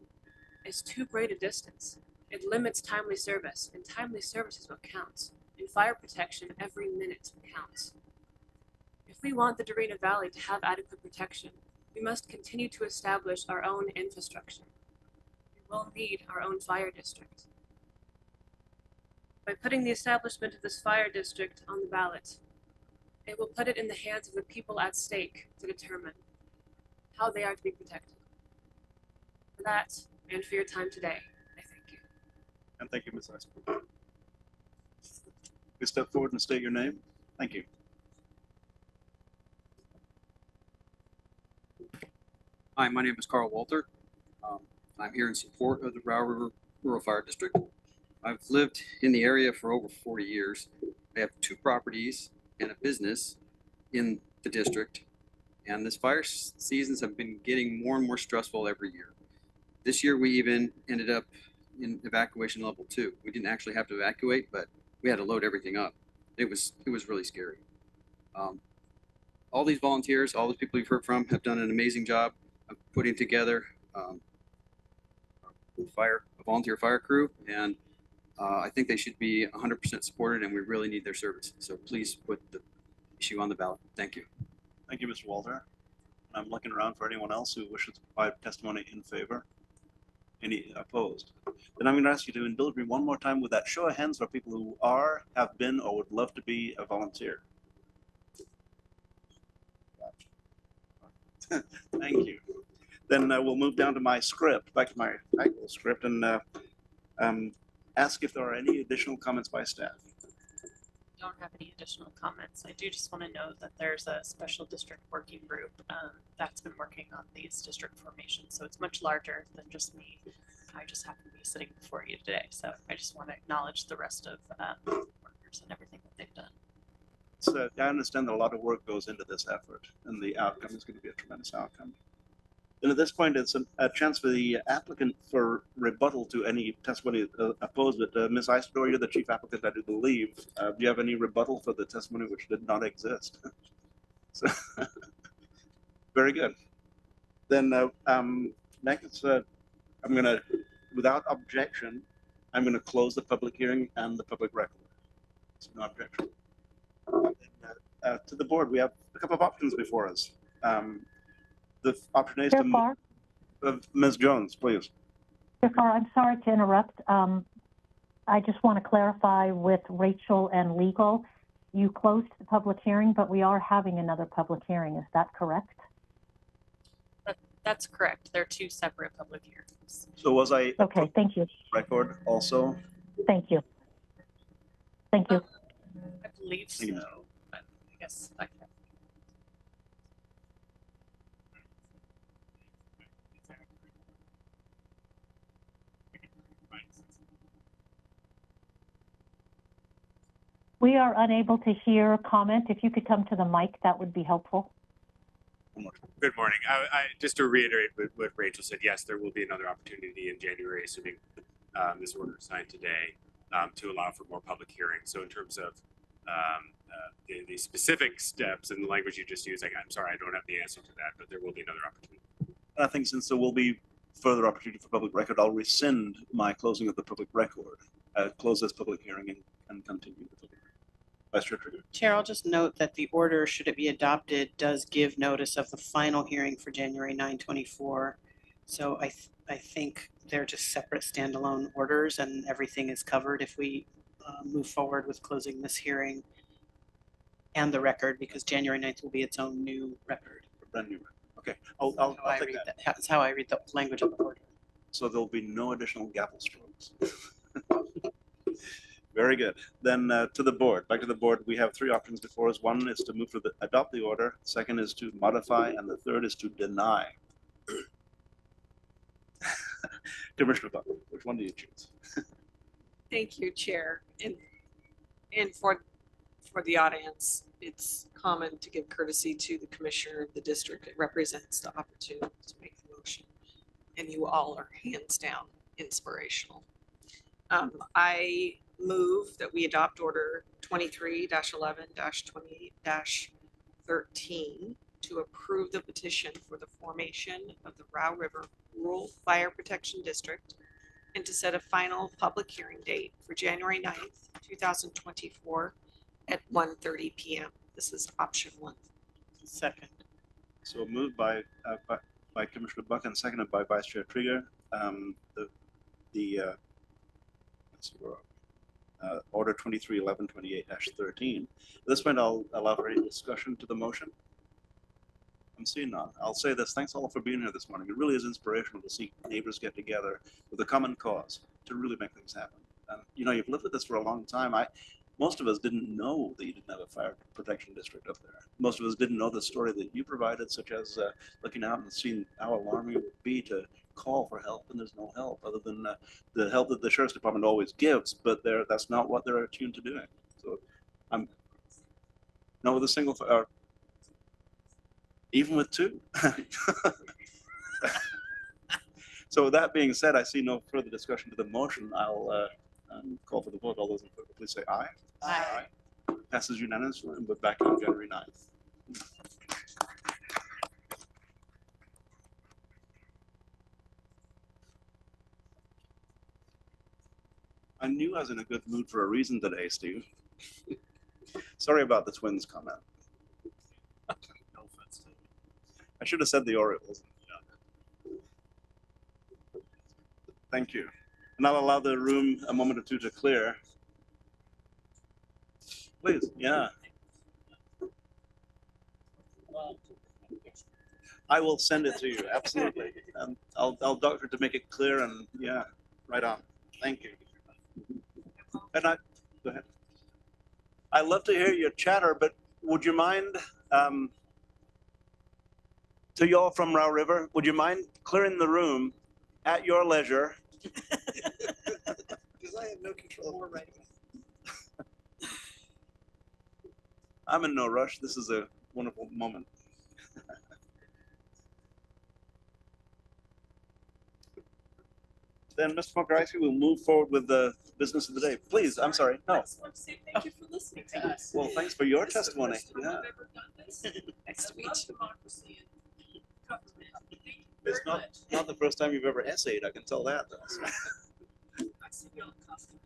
is too great a distance. It limits timely service, and timely service is what counts. In fire protection, every minute counts. If we want the Dorena Valley to have adequate protection, we must continue to establish our own infrastructure. We will need our own fire district. By putting the establishment of this fire district on the ballot, it will put it in the hands of the people at stake to determine how they are to be protected. For that, and for your time today, I thank you. And thank you, Ms. Iceberg. Please step forward and state your name. Thank you. Hi, my name is Carl Walter. I'm here in support of the Row River Rural Fire District. I've lived in the area for over 40 years. I have 2 properties and a business in the district, and this fire seasons have been getting more and more stressful every year. This year we even ended up in evacuation level 2. We didn't actually have to evacuate, but we had to load everything up. It was really scary. All these volunteers, all these people you've heard from, have done an amazing job of putting together a volunteer fire crew, and I think they should be 100% supported, and we really need their service. So please put the issue on the ballot. Thank you. Thank you, Mr. Walter. I'm looking around for anyone else who wishes to provide testimony in favor. Any opposed? Then I'm going to ask you to indulge me one more time with that show of hands for people who are, have been, or would love to be a volunteer. Thank you. Then we'll move down to my script, back to my actual script, and ask if there are any additional comments by staff. Don't have any additional comments. I do just want to note that there's a special district working group that's been working on these district formations. So it's much larger than just me. I just happen to be sitting before you today. So I just want to acknowledge the rest of workers and everything that they've done. So I understand that a lot of work goes into this effort, and the outcome is going to be a tremendous outcome. And at this point, it's a chance for the applicant for rebuttal to any testimony opposed. But Ms. Isidore, you're the chief applicant, I do believe. Do you have any rebuttal for the testimony which did not exist? So, very good. Then next, I'm going to, without objection, I'm going to close the public hearing and the public record. So no objection. To the board, we have a couple of options before us. The opportunity to Ms. Jones, please. I'm sorry to interrupt. I just want to clarify with Rachel and legal. You closed the public hearing, but we are having another public hearing. Is that correct? That's correct. They're 2 separate public hearings. So was I okay? Thank you. Record also. Thank you. Thank you. I believe so. But I guess I can. We are unable to hear a comment. If you could come to the mic, that would be helpful. Good morning. I just to reiterate what Rachel said, yes, there will be another opportunity in January, assuming this order is signed today, to allow for more public hearings. So in terms of the specific steps and the language you just used, I'm sorry, I don't have the answer to that, but there will be another opportunity. I think since there will be further opportunity for public record, I'll rescind my closing of the public record, close this public hearing, and continue the public hearing. Vice Chair Trigger. Chair, I'll just note that the order, should it be adopted, does give notice of the final hearing for January 9/24. So I think they're just separate standalone orders, and everything is covered if we move forward with closing this hearing and the record, because January 9th will be its own new record. Brand new record. Okay, I'll take that. That's how I read the language of the order. So there'll be no additional gavel strokes. Very good. Then to the board, back to the board, we have 3 options before us. One is to move to adopt the order. Second is to modify, and the third is to deny. Commissioner Butler, which one do you choose? Thank you, Chair. And for the audience, it's common to give courtesy to the commissioner of the district that represents the opportunity to make the motion. And you all are hands down inspirational. I move that we adopt order 23-11-28-13 to to approve the petition for the formation of the Row River Rural Fire Protection District and to set a final public hearing date for January 9th, 2024 at 1:30 p.m. This is option 1. Second. So moved by Commissioner Buck and seconded by Vice Chair Trigger. Let's see, Order 231128-13. At this point, I'll allow for any discussion to the motion. I'm seeing none. I'll say this. Thanks all for being here this morning. It really is inspirational to see neighbors get together with a common cause to really make things happen. And you know, you've lived with this for a long time. Most of us didn't know that you didn't have a fire protection district up there. Most of us didn't know the story that you provided, such as looking out and seeing how alarming it would be to call for help and there's no help other than the help that the Sheriff's Department always gives, but that's not what they're attuned to doing. So I'm not with a single fire, even with 2. So with that being said, I see no further discussion to the motion. I'll call for the vote. All those in favor, please say aye. Aye. Passes unanimously, and we're back on January 9th. I knew I was in a good mood for a reason today, Steve. Sorry about the Twins comment. I should have said the Orioles. Thank you. And I'll allow the room a moment or two to clear. Please, yeah. I will send it to you, absolutely. I'll doctor to make it clear and yeah, right on. Thank you. And go ahead. I love to hear your chatter, but would you mind, to y'all from Row River, would you mind clearing the room at your leisure? Because I have no control over right. I'm in no rush. This is a wonderful moment. Then, Mr. Mokarisky, we'll move forward with the business of the day. Please, I'm sorry. No. I just want to say thank you for listening to us. Well, thanks for your This is the testimony. first time Yeah. I've ever done this. Nice to I meet love you. democracy and government. Thank you It's very much. not the first time you've ever essayed, I can tell that. Though. I see you on costume.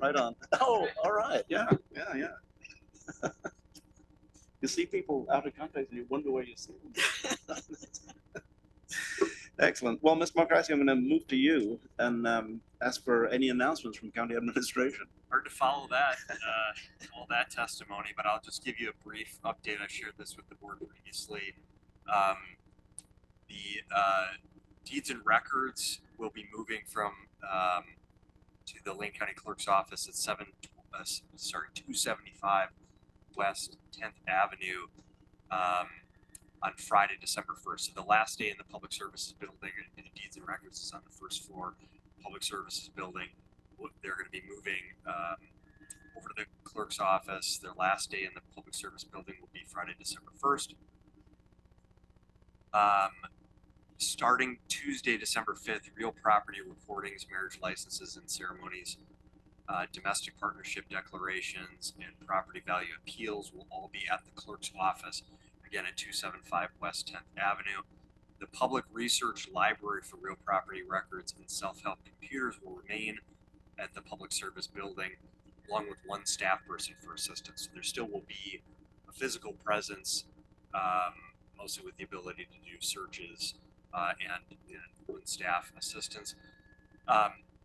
Right on. Oh, all right. Yeah, yeah. You see people out of context and you wonder where you see them. Excellent. Well, Ms. Mokarisky, I'm going to move to you and ask for any announcements from county administration. Hard to follow that, all that testimony, but I'll just give you a brief update. I've shared this with the board previously. The deeds and records will be moving from to the Lane County Clerk's office at 275 West 10th Avenue on Friday, December 1st. So the last day in the Public Services Building in the Deeds and Records is on the first floor. Public Services Building, they're going to be moving over to the Clerk's office. Their last day in the Public Service Building will be Friday, December 1st. Starting Tuesday, December 5th, real property recordings, marriage licenses and ceremonies, domestic partnership declarations, and property value appeals will all be at the clerk's office, again at 275 West 10th Avenue. The public research library for real property records and self-help computers will remain at the Public Service Building, along with one staff person for assistance. So there still will be a physical presence, mostly with the ability to do searches and one staff assistance.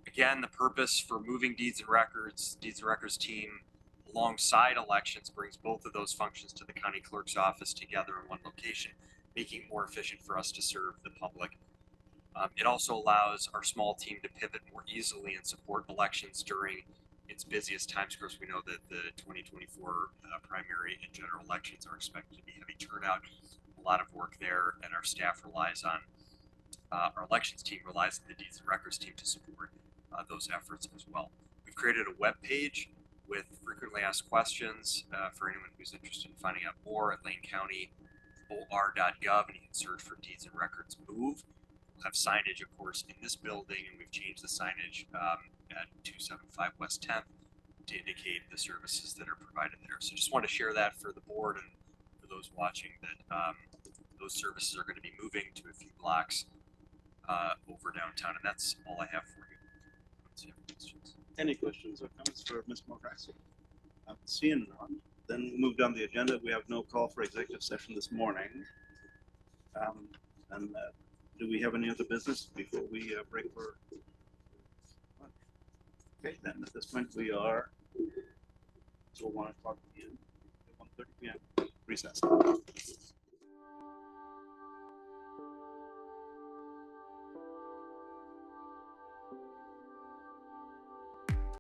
Again, the purpose for moving Deeds and Records team alongside elections brings both of those functions to the county clerk's office together in one location, making it more efficient for us to serve the public. It also allows our small team to pivot more easily and support elections during its busiest times. Of course, we know that the 2024 primary and general elections are expected to be heavy turnout. A lot of work there, and our staff relies on, our elections team relies on the Deeds and Records team to support those efforts as well. We've created a web page with frequently asked questions for anyone who's interested in finding out more at lanecounty.or.gov, and you can search for Deeds and Records Move. We'll have signage, of course, in this building, and we've changed the signage at 275 West 10th to indicate the services that are provided there. So just want to share that for the board and those watching that those services are going to be moving to a few blocks over downtown, and that's all I have for you. Let's see if any questions. Any questions or comments for Ms. Morgrassi? Seeing none, then we move down the agenda. We have no call for executive session this morning. And do we have any other business before we break for? Okay, then at this point we are till 1 o'clock p.m. 1:30 p.m. recess.